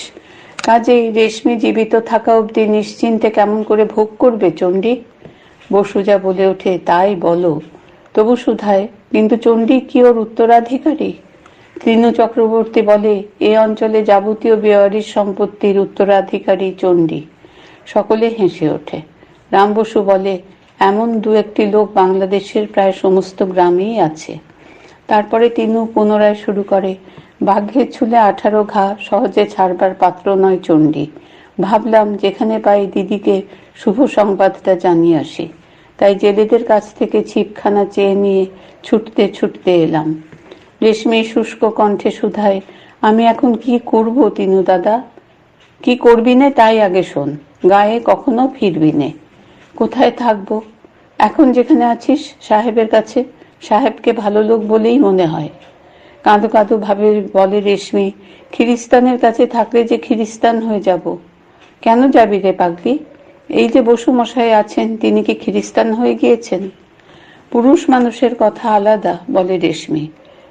কাজেই রেশমি জীবিত থাকা অবধি নিশ্চিন্তে কেমন করে ভোগ করবে চণ্ডী? বসুজা বলে ওঠে, তাই বলো। তবু শুধায়, কিন্তু চণ্ডী কি ওর উত্তরাধিকারী? তৃণ চক্রবর্তী বলে, এ অঞ্চলে যাবতীয় বেওয়ারিশ সম্পত্তির উত্তরাধিকারী চণ্ডী। সকলে হেসে ওঠে। রাম বসু বলে, এমন দু একটি লোক বাংলাদেশের প্রায় সমস্ত গ্রামেই আছে। তারপরে তিনু পুনরায় শুরু করে, বাঘের ছুলে 18 ঘা, সহজে ছাড়বার পাত্র নয় চণ্ডী। ভাবলাম যেখানে পাই দিদিকে শুভ সংবাদটা জানিয়ে আসি। তাই জেলেদের কাছ থেকে ছিপখানা চেয়ে নিয়ে ছুটতে ছুটতে এলাম। রেশমি শুষ্ক কণ্ঠে শুধায়, আমি এখন কি করব তিনু দাদা? কি করবি নে তাই আগে শোন। গায়ে কখনো ফিরবি নে। কোথায় থাকবো? এখন যেখানে আছিস, সাহেবের কাছে। সাহেবকে ভালো লোক বলেই মনে হয়। কাঁদো কাঁদো ভাবে বলে রেশমি, খিরিস্তানের কাছে থাকলে যে খিরিস্তান হয়ে যাব। কেন যাবি রে পাগলি? এই যে বসু মশাই আছেন, তিনি কি খিরিস্তান হয়ে গিয়েছেন? পুরুষ মানুষের কথা আলাদা, বলে রেশমি।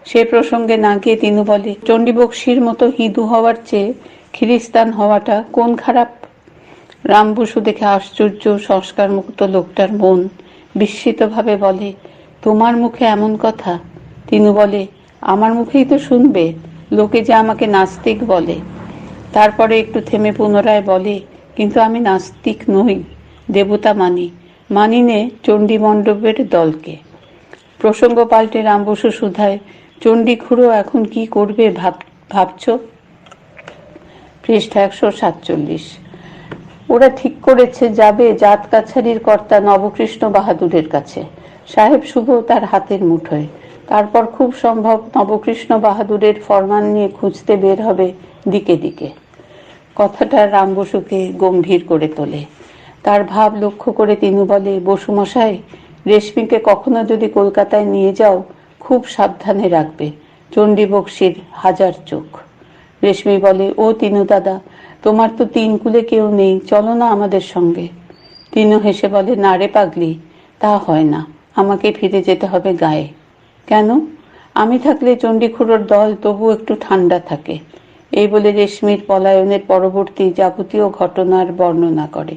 সে প্রসঙ্গে না গিয়ে তিনু বলে, চণ্ডীবক্সির মতো হিঁদু হওয়ার চেয়ে খিরিস্তান হওয়াটা কোন খারাপ? রাম বসু দেখে আশ্চর্য সংস্কার মুক্ত লোকটার মন, বিস্মিতভাবে বলে, তোমার মুখে এমন কথা? তিনু বলে, আমার মুখেই তো শুনবে, লোকে যে আমাকে নাস্তিক বলে। তারপরে একটু থেমে পুনরায় বলে, কিন্তু আমি নাস্তিক নই, দেবতা মানি। মানি নে চণ্ডী মণ্ডপের দলকে। প্রসঙ্গ পাল্টে রাম বসু শুধায়, চণ্ডী খুড়ো এখন কি করবে ভাবছ? পৃষ্ঠা 147। ওরা ঠিক করেছে যাবে জাত কাছারির কর্তা নবকৃষ্ণ বাহাদুরের কাছে। সাহেব শুভ তার হাতের মুঠোয়। তারপর খুব সম্ভব নবকৃষ্ণ বাহাদুরের ফরমান নিয়ে খুঁজতে বের হবে দিকে দিকে। কথাটা রাম বসুকে গম্ভীর করে তোলে। তার ভাব লক্ষ্য করে তিনু বলে, বসুমশাই, রেশমিকে কখনো যদি কলকাতায় নিয়ে যাও, খুব সাবধানে রাখবে। চণ্ডী বক্সির হাজার চোখ। রেশমি বলে, ও তিনু দাদা, তোমার তো 3 কুলে কেউ নেই, চলো না আমাদের সঙ্গে। তিনু হেসে বলে, না রে পাগলি, তা হয় না, আমাকে ফিরে যেতে হবে গায়ে। কেন? আমি থাকলে চণ্ডীখুড়োর দল তবু একটু ঠান্ডা থাকে। এই বলে রেশমির পলায়নের পরবর্তী যাবতীয় ঘটনার বর্ণনা করে।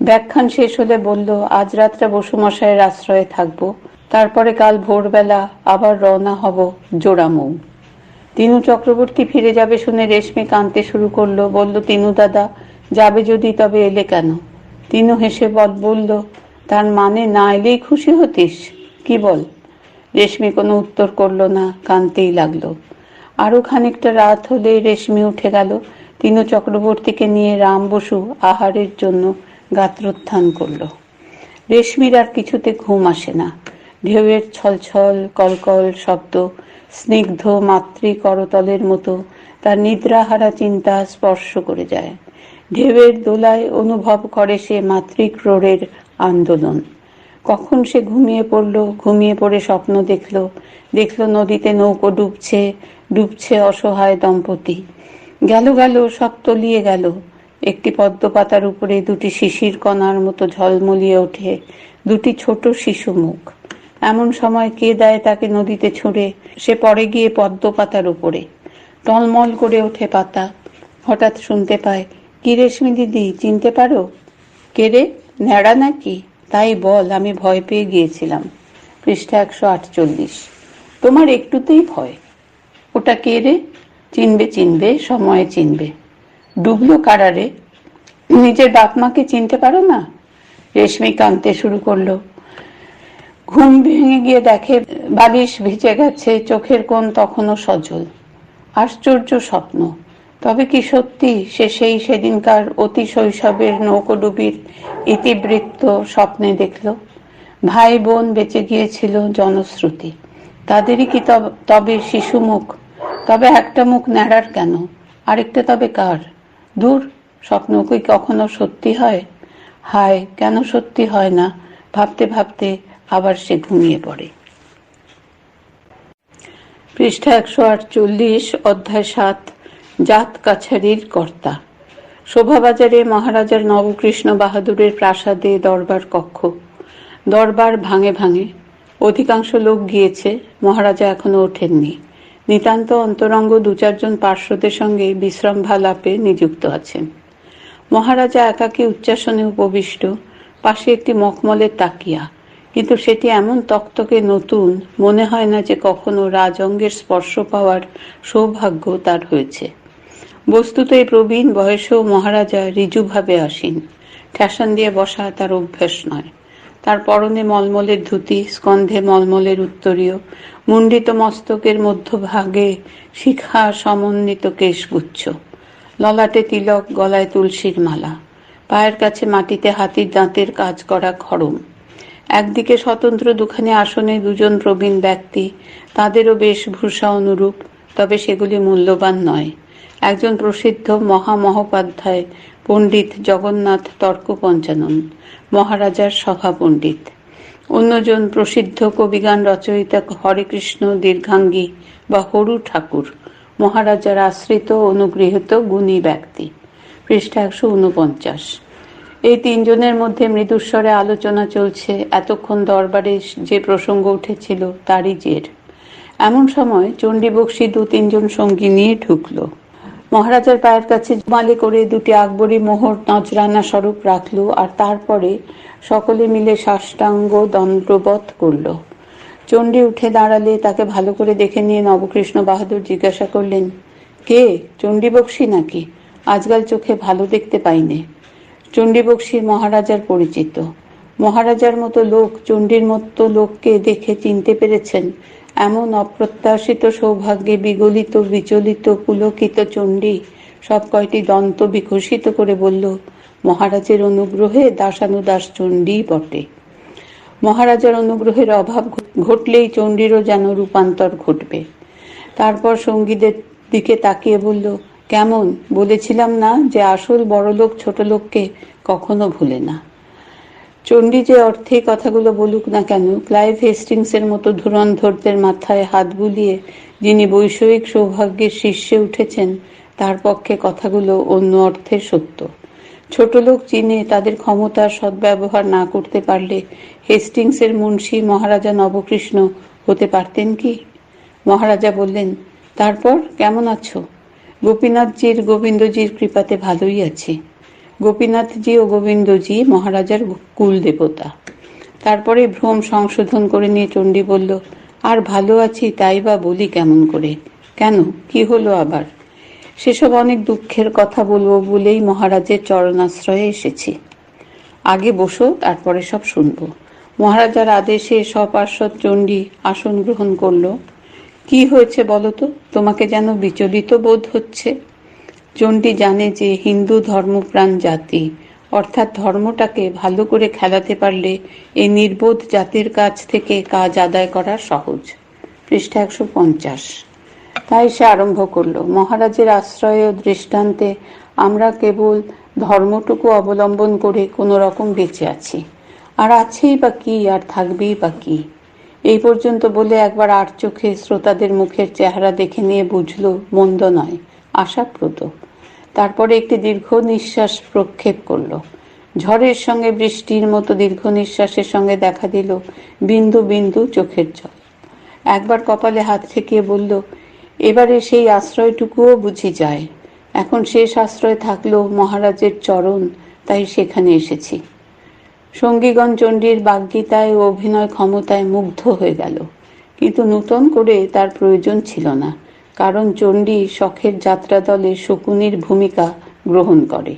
ব্যাখ্যান শেষ হলে বলল, আজ রাতটা বসুমশাইয়ের আশ্রয়ে থাকবো, তারপরে কাল ভোরবেলা আবার রওনা হব জোড়ামৌ। তিনু চক্রবর্তী ফিরে যাবে শুনে রেশমি কাঁদতে শুরু করলো। বলল, তিনু দাদা, যাবে যদি তবে এলে কেন? তিনু হেসে বলল, তার মানে না এলেই খুশি হতিস? কি বল? রেশমি কোনো উত্তর করলো না, কাঁদতেই লাগলো। আরো খানিকটা রাত হলে রেশমি উঠে গেল। তিনু চক্রবর্তীকে নিয়ে রাম বসু আহারের জন্য গাত্রোত্থান করলো। রেশমির আর কিছুতে ঘুম আসে না। ঢেউয়ের ছলছল কলকল শব্দ স্নিগ্ধ মাতৃ করতলের মতো তার নিদ্রাহারা চিন্তা স্পর্শ করে যায়। ঢেউয়ের দোলায় অনুভব করে সে মাতৃক্রোড়ের আন্দোলন। কখন সে ঘুমিয়ে পড়ল, ঘুমিয়ে পড়ে স্বপ্ন দেখল নদীতে নৌকো ডুবছে অসহায় দম্পতি। গেল সব তলিয়ে গেল। একটি পদ্ম পাতার উপরে 2টি শিশির কণার মতো ঝলমলিয়ে ওঠে 2টি ছোট শিশু মুখ। এমন সময় কে দেয় তাকে নদীতে ছুঁড়ে, সে পড়ে গিয়ে পদ্ম পাতার উপরে। টলমল করে ওঠে পাতা। হঠাৎ শুনতে পায়, কি রেশমি দিদি, চিনতে পারো? কে রে, ন্যাড়া নাকি? তাই বল, আমি ভয় পেয়ে গিয়েছিলাম। পৃষ্ঠা 148। তোমার একটুতেই ভয়? ওটা কে রে? চিনবে, সময়ে চিনবে। ডুবলো কারারে? নিজের বাপ মাকে চিনতে পারো না? রেশমি কাঁদতে শুরু করলো। ঘুম ভেঙে গিয়ে দেখে বালিশ ভিজে গেছে, চোখের কোণ তখনও সজল। আশ্চর্য স্বপ্ন। তবে কি সত্যি সে সেদিনকার অতি শৈশবের নৌকোডুবির ইতিবৃত্ত স্বপ্নে দেখল? ভাই বোন বেঁচে গিয়েছিল জনশ্রুতি, তাদেরই কি তবে শিশু মুখ? তবে একটা মুখ ন্যাড়ার কেন? আরেকটা তবে কার? দূর, স্বপ্ন কি কখনো সত্যি হয়? হায়, কেন সত্যি হয় না? ভাবতে ভাবতে আবার সে ঘুমিয়ে পড়ে। পৃষ্ঠা 148, অধ্যায় 7, জাত কাছারির কর্তা। শোভাবাজারে মহারাজার নবকৃষ্ণ বাহাদুরের প্রাসাদে দরবার কক্ষ। দরবার ভাঙে ভাঙে, অধিকাংশ লোক গিয়েছে, মহারাজা এখনো ওঠেননি। নিতান্ত অন্তরঙ্গ 2-4 জন পার্শ্বদের সঙ্গে বিশ্রামভালাপে নিযুক্ত আছেন। মহারাজা একাকী উচ্চাসনে উপবিষ্ট, পাশে একটি মখমলের তাকিয়া, কিন্তু সেটি এমন তকতকে নতুন, মনে হয় না যে কখনো রাজঅঙ্গের স্পর্শ পাওয়ার সৌভাগ্য তার হয়েছে। বস্তুত এই প্রবীণ বয়সেও মহারাজা ঋজুভাবে আসীন। ঠ্যাসান দিয়ে বসা তার অভ্যাস নয়। তার পরনে মলমলের ধুতি, স্কন্ধে মলমলের উত্তরীয়, মুন্ডিত মস্তকের মধ্যভাগে শিখা সমন্বিত কেশগুচ্ছ, ললাটে তিলক, গলায় তুলসীর মালা, পায়ের কাছে মাটিতে হাতির দাঁতের কাজ করা খড়ম। একদিকে স্বতন্ত্র 2খানি আসনে 2 জন প্রবীণ ব্যক্তি, তাদেরও বেশভূষা অনুরূপ, তবে সেগুলি মূল্যবান নয়। একজন প্রসিদ্ধ মহামহোপাধ্যায় পণ্ডিত জগন্নাথ তর্ক পঞ্চানন, মহারাজার সভা পণ্ডিত। অন্যজন প্রসিদ্ধ কবিগান রচয়িতা হরেকৃষ্ণ দীর্ঘাঙ্গী বা হরু ঠাকুর, মহারাজার আশ্রিত অনুগৃহীত গুণী ব্যক্তি। পৃষ্ঠা 149। এই 3 জনের মধ্যে মৃদুস্বরে আলোচনা চলছে। এতক্ষণ দরবারে যে প্রসঙ্গ উঠেছিল তারই জের। এমন সময় চণ্ডীবক্সী 2-3 জন সঙ্গী নিয়ে ঢুকল। মহারাজার পায়ের কাছে মালে করে 2টি আকবরী মোহর নজরানা স্বরূপ রাখল, আর তারপরে সকলে মিলে সাষ্টাঙ্গ দণ্ডবৎ করল। চণ্ডী উঠে দাঁড়ালে তাকে ভালো করে দেখে নিয়ে নবকৃষ্ণ বাহাদুর জিজ্ঞাসা করলেন, কে, চণ্ডীবক্সী নাকি? আজকাল চোখে ভালো দেখতে পাইনে। চণ্ডীবক্সী মহারাজার পরিচিত। মহারাজার মতো লোক চণ্ডীর মতো লোককে দেখে চিনতে পেরেছেন, এমন অপ্রত্যাশিত সৌভাগ্যে বিগলিত, বিচলিত, পুলকিত চণ্ডী সব কয়টি দন্ত বিকশিত করে বলল, মহারাজের অনুগ্রহে দাসানুদাস চণ্ডী বটে। মহারাজার অনুগ্রহের অভাব ঘটলেই চণ্ডীরও যেন রূপান্তর ঘটবে। তারপর সঙ্গীদের দিকে তাকিয়ে বলল, কেমন, বলেছিলাম না যে আসল বড়লোক ছোট লোককে কখনো ভুলে না। চণ্ডী যে অর্থে কথাগুলো বলুক না কেন, ক্লাইভ হেস্টিংসের মতো ধুরন্ধরদের মাথায় হাত বুলিয়ে যিনি বৈষয়িক সৌভাগ্যের শীর্ষে উঠেছেন, তার পক্ষে কথাগুলো অন্য অর্থে সত্য। ছোট লোক চিনে তাদের ক্ষমতার সদ্ব্যবহার না করতে পারলে হেস্টিংসের মুন্সি মহারাজা নবকৃষ্ণ হতে পারতেন কি? মহারাজা বললেন, তারপর কেমন আছো? গোপীনাথজির গোবিন্দজির কৃপাতে ভালোই আছি। গোপীনাথজি ও গোবিন্দজি মহারাজার কুল দেবতা। তারপরে ভ্রম সংশোধন করে নিয়ে চণ্ডী বলল, আর ভালো আছি তাই বা বলি কেমন করে? কেন, কি হলো আবার? সেসব অনেক দুঃখের কথা বলবো বলেই মহারাজের চরণাশ্রয়ে এসেছি। আগে বসো, তারপরে সব শুনবো। মহারাজার আদেশে সপার্শ্বদ চণ্ডী আসন গ্রহণ করল। কি হয়েছে বলো তো, তোমাকে যেন বিচলিত বোধ হচ্ছে? চণ্ডী জানে যে হিন্দু ধর্মপ্রাণ জাতি, অর্থাৎ ধর্মটাকে ভালো করে খেলাতে পারলে এই নির্বোধ জাতির কাছ থেকে কাজ আদায় করা সহজ। পৃষ্ঠা 150। তাই সে আরম্ভ করল, মহারাজের আশ্রয় ও দৃষ্টান্তে আমরা কেবল ধর্মটুকু অবলম্বন করে কোনো রকম বেঁচে আছি, আর আছেই বা কি, আর থাকবেই বা কি। এই পর্যন্ত বলে একবার আর চোখে শ্রোতাদের মুখের চেহারা দেখে নিয়ে বুঝল মন্দ নয়, আশাপ্রদ। তারপরে একটি দীর্ঘ নিঃশ্বাস প্রক্ষেপ করল। ঝড়ের সঙ্গে বৃষ্টির মতো দীর্ঘ নিঃশ্বাসের সঙ্গে দেখা দিল বিন্দু বিন্দু চোখের জল। একবার কপালে হাত ঠেকিয়ে বলল, এবারে সেই আশ্রয়টুকুও বুঝি যায়। এখন শেষ আশ্রয় থাকলো মহারাজের চরণ, তাই সেখানে এসেছি। সঙ্গীগণ চণ্ডীর বাগ্মিতায় ও অভিনয় ক্ষমতায় মুগ্ধ হয়ে গেল, কিন্তু নূতন করে তার প্রয়োজন ছিল না, কারণ চণ্ডী শখের যাত্রা দলে শকুনির ভূমিকা গ্রহণ করে।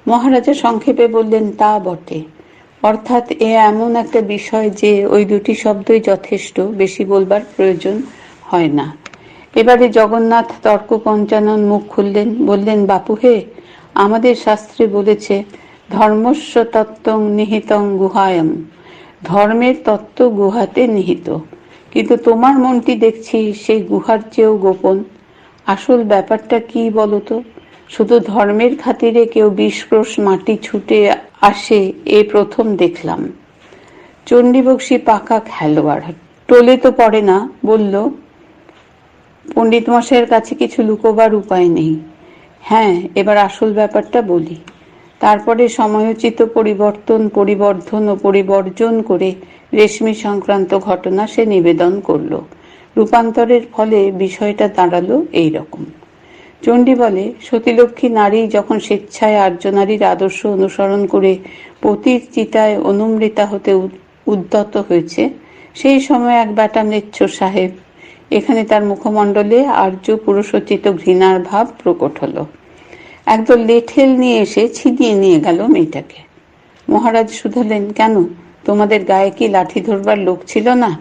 মহারাজা সংক্ষেপে বললেন, তা বটে, অর্থাৎ এ এমন একটা বিষয় যে ওই 2টি শব্দই যথেষ্ট, বেশি বলবার প্রয়োজন হয় না। এবারে জগন্নাথ তর্ক পঞ্চানন মুখ খুললেন, বললেন, বাপু হে, আমাদের শাস্ত্রে বলেছে ধর্মস্য তত্ত্বং নিহিতং গুহায়ম, ধর্মের তত্ত্ব গুহাতে নিহিত। কিন্তু তোমার মনটি দেখছি সেই গুহার চেয়েও গোপন। আসল ব্যাপারটা কি বলতো? শুধু ধর্মের খাতিরে কেউ 20 ক্রোশ মাটি ছুটে আসে এ প্রথম দেখলাম। চণ্ডীবক্সী পাকা খেলোয়াড়, টোলে তো পড়ে না, বলল, পণ্ডিত মশাইয়ের কাছে কিছু লুকোবার উপায় নেই। হ্যাঁ, এবার আসল ব্যাপারটা বলি। তারপরে সময়োচিত পরিবর্ধন ও পরিবর্জন করে রেশমি সংক্রান্ত ঘটনা সে নিবেদন করল। রূপান্তরের ফলে বিষয়টা দাঁড়ালো এই রকম। চণ্ডী বলে, সতীলক্ষ্মী নারী যখন স্বেচ্ছায় আর্য নারীর আদর্শ অনুসরণ করে পতির চিতায় অনুমৃতা হতে উদ্যত হয়েছে, সেই সময় এক বেটা ম্লেচ্ছ সাহেব, এখানে তার মুখমণ্ডলে আর্য পুরুষোচিত ঘৃণার ভাব প্রকট হলো। একদল লেঠেল নিয়ে এসে ছিনিয়ে নিয়ে গেল মেয়েটাকে। মহারাজ শুধালেন, কেন, তোমাদের গায়ে কি লাঠি ধরবার লোক ছিল না?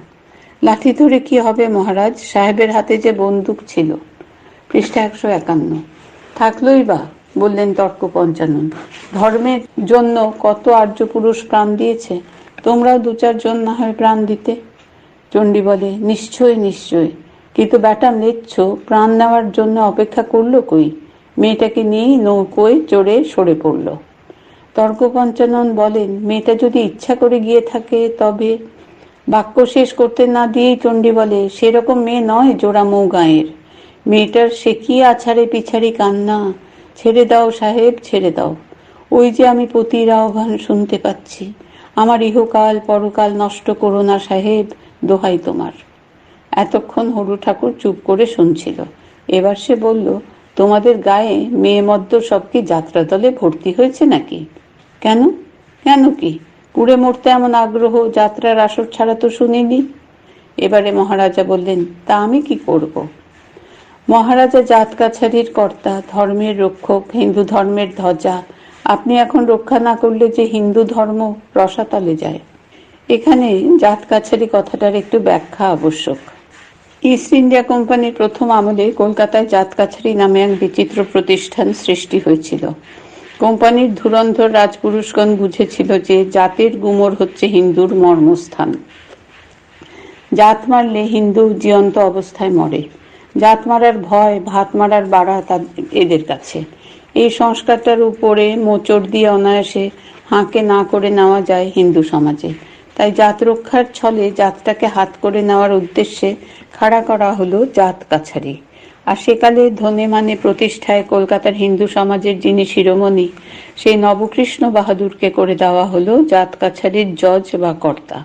লাঠি ধরে কি হবে মহারাজ, সাহেবের হাতে যে বন্দুক ছিল। পৃষ্ঠা 151। থাকলোই বা, বললেন তর্ক পঞ্চানন। ধর্মের জন্য কত আর্য পুরুষ প্রাণ দিয়েছে, তোমরাও 2-4 জন না হয় প্রাণ দিতে। চণ্ডী বলে, নিশ্চয় নিশ্চয়, কিন্তু ব্যাটা ম্লেচ্ছ প্রাণ নেওয়ার জন্য অপেক্ষা করলো কই? মেয়েটাকে নিয়েই নৌকোয় চড়ে সরে পড়ল। তর্ক পঞ্চানন বলেন, মেয়েটা যদি ইচ্ছা করে গিয়ে থাকে তবে। বাক্য শেষ করতে না দিয়েই চণ্ডী বলে, সেরকম মেয়ে নয় জোড়া মৌ গাঁয়ের। মেয়েটার সে কি আছাড়ে পিছাড়ি কান্না, ছেড়ে দাও সাহেব, ছেড়ে দাও। ওই যে আমি পতির আহ্বান শুনতে পাচ্ছি, আমার ইহকাল পরকাল নষ্ট করো না সাহেব, দোহাই তোমার। এতক্ষণ হরু ঠাকুর চুপ করে শুনছিল। এবার সে বলল, তোমাদের গায়ে মেয়ে মদ্য সব কি যাত্রা দলে ভর্তি হয়েছে নাকি? কেন? কেন কি? পুড়ে মরতে এমন আগ্রহ, যাত্রার আসর ছাড়া তো শুনিনি। এবারে মহারাজা বললেন, তা আমি কি করব? মহারাজা জাত কাছারির কর্তা, ধর্মের রক্ষক, হিন্দু ধর্মের ধ্বজা। আপনি এখন রক্ষা না করলে যে হিন্দু ধর্ম রসাতলে যায়। এখানে জাত কাছারি কথাটার একটু ব্যাখ্যা আবশ্যক। ইস্ট ইন্ডিয়া কোম্পানির প্রথম আমলে কলকাতায় জাত কাছারি নামে এক বিচিত্র প্রতিষ্ঠান সৃষ্টি হয়েছিল। কোম্পানির ধুরন্ধর রাজপুরুষগণ বুঝেছিল যে জাতের গুমর হচ্ছে হিন্দুর মর্মস্থান। জাত মারলে হিন্দু জীবন্ত অবস্থায় মরে। জাত মারার ভয় ভাত মারার বাড়া এদের কাছে। এই সংস্কারটার উপরে মোচড় দিয়ে অনায়াসে হাঁকে না করে নেওয়া যায় হিন্দু সমাজে। তাই জাত রক্ষার ছলে জাতটাকে হাত করে নেওয়ার উদ্দেশ্যে খাড়া করা হলো জাত কাছারি। আর সেকালে ধনে মানে প্রতিষ্ঠায় কলকাতার হিন্দু সমাজের যিনি শিরোমণি, সেই নবকৃষ্ণ বাহাদুরকে করে দেওয়া হলো জাত কাছারির জজ বা কর্তা।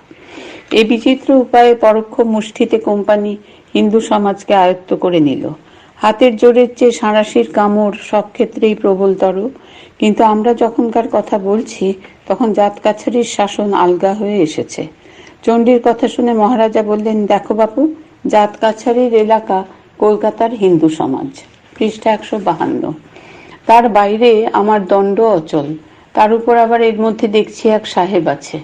এই বিচিত্র উপায়ে পরোক্ষ মুষ্টিতে কোম্পানি হিন্দু সমাজকে আয়ত্ত করে নিল। হাতের জোরের চেয়ে সাঁড়াশির কামড় সব ক্ষেত্রেই প্রবলতর। কিন্তু আমরা যখনকার কথা বলছি তখন জাত কাছারির শাসন আলগা হয়ে এসেছে। চণ্ডীর কথা শুনে মহারাজা বললেন, দেখো বাপু, জাত কাছারির এলাকা কলকাতার হিন্দু সমাজ। পৃষ্ঠা 152। তার বাইরে আমার দণ্ড অচল, তার উপর আবার এর মধ্যে দেখছি এক সাহেব আছে।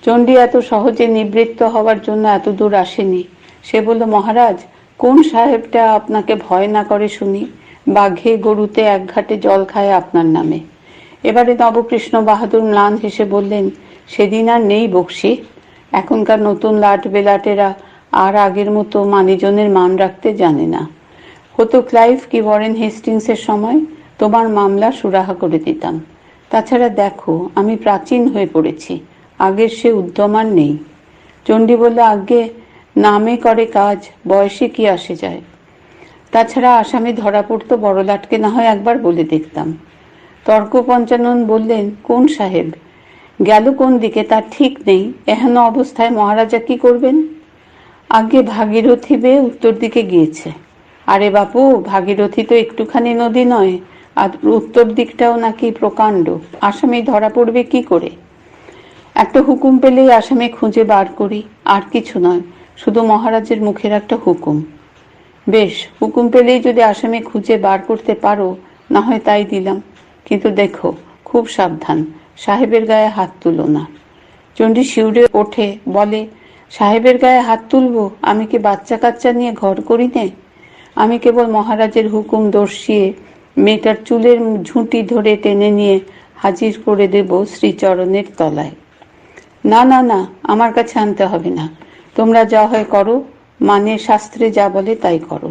চণ্ডী এত সহজে নিবৃত্ত হওয়ার জন্য এত দূর আসেনি। সে বলল, মহারাজ, কোন সাহেবটা আপনাকে ভয় না করে শুনি? বাঘে গরুতে এক ঘাটে জল খায় আপনার নামে। এবারে নবকৃষ্ণ বাহাদুর ম্লান হেসে বললেন, সেদিন আর নেই বক্সি। এখনকার নতুন লাট বেলাটেরা আর আগের মতো মানিজনের মান রাখতে জানে না। হতো ক্লাইভ কি ওয়ারেন হেস্টিংসের সময়, তোমার মামলা সুরাহা করে দিতাম। তাছাড়া দেখো, আমি প্রাচীন হয়ে পড়েছি, আগের সে উদ্যম আর নেই। চণ্ডী বলল, আগে নামে করে কাজ, বয়সে কি আসে যায়। তাছাড়া আসামি ধরা পড়তো বড়লাটকে না হয় একবার বলে দেখতাম। তর্ক পঞ্চানন বললেন, কোন সাহেব গেল কোন দিকে তার ঠিক নেই, এহেন অবস্থায় মহারাজা কি করবেন? আগে ভাগীরথী বেয়ে উত্তর দিকে গিয়েছে। আরে বাপু, ভাগীরথী তো একটুখানি নদী নয়, আর উত্তর দিকটাও নাকি প্রকাণ্ড। আসামি ধরা পড়বে কি করে? একটা হুকুম পেলেই আসামি খুঁজে বার করি, আর কিছু নয়, শুধু মহারাজের মুখের একটা হুকুম। বেশ, হুকুম পেলেই যদি আসামি খুঁজে বার করতে পারো, না হয় তাই দিলাম, কিন্তু দেখো খুব সাবধান, সাহেবের গায়ে হাত তুলো না। চণ্ডী শিউরে ওঠে, বলে, সাহেবের গায়ে হাত তুলবো? আমি কি বাচ্চা কাচ্চা নিয়ে ঘর করি নে? আমি কেবল মহারাজের হুকুম দর্শিয়ে মেয়েটার চুলের ঝুঁটি ধরে টেনে নিয়ে হাজির করে দেব শ্রীচরণের তলায়। না না না, আমার কাছে আনতে হবে না, তোমরা যা হয় করো, মানে শাস্ত্রে যা বলে তাই করো।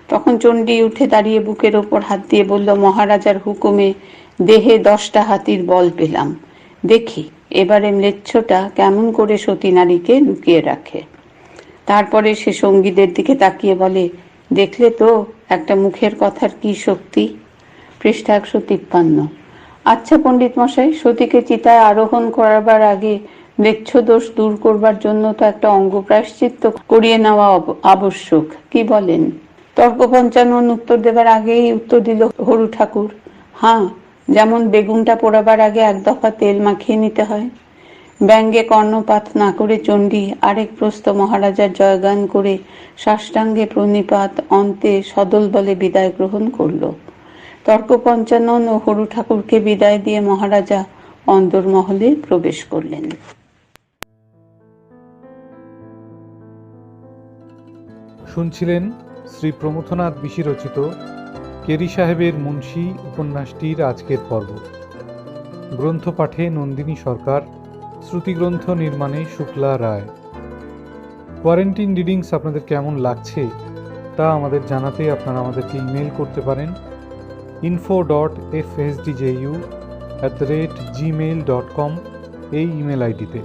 তখন চণ্ডী উঠে দাঁড়িয়ে বুকের ওপর হাত দিয়ে বলল, মহারাজার হুকুমে দেহে 10টা হাতির বল পেলাম। দেখি এবারে ম্লেচ্ছটা কেমন করে সতী নারীকে লুকিয়ে রাখে। তারপরে সে সঙ্গীদের দিকে তাকিয়ে বলে, দেখলে তো একটা মুখের কথার কি শক্তি। পৃষ্ঠা 153। আচ্ছা পণ্ডিত মশাই, সতীকে চিতায় আরোহণ করাবার আগে ম্লেচ্ছ দোষ দূর করবার জন্য তো একটা অঙ্গ প্রায়শ্চিত্ত করিয়ে নেওয়া আবশ্যক, কি বলেন? তর্ক পঞ্চানন উত্তর দেবার আগেই উত্তর দিল হরু ঠাকুর, হ্যাঁ, যেমন বেগুনটা পোড়াবার আগে এক দফা তেল মাখিয়ে নিতে হয়। ব্যঙ্গে কর্ণপাত না করে চণ্ডী আরেক প্রস্থ মহারাজার জয়গান করে সাষ্টাঙ্গে প্রণিপাত অন্তে সদল বলে বিদায় গ্রহণ করল। তর্ক পঞ্চানন ও হরু ঠাকুরকে বিদায় দিয়ে মহারাজা অন্দরমহলে প্রবেশ করলেন। শুনছিলেন শ্রী প্রমথনাথ বিশি রচিত কেরি সাহেবের মুন্সি উপন্যাসটির আজকের পর্ব। গ্রন্থ পাঠে নন্দিনী সরকার, শ্রুতিগ্রন্থ নির্মাণে শুক্লা রায়। কোয়ারেন্টিন রিডিংস আপনাদের কেমন লাগছে তা আমাদের জানাতে আপনারা আমাদেরকে ইমেল করতে পারেন info.fsdju@gmail.com এই ইমেল আইডিতে।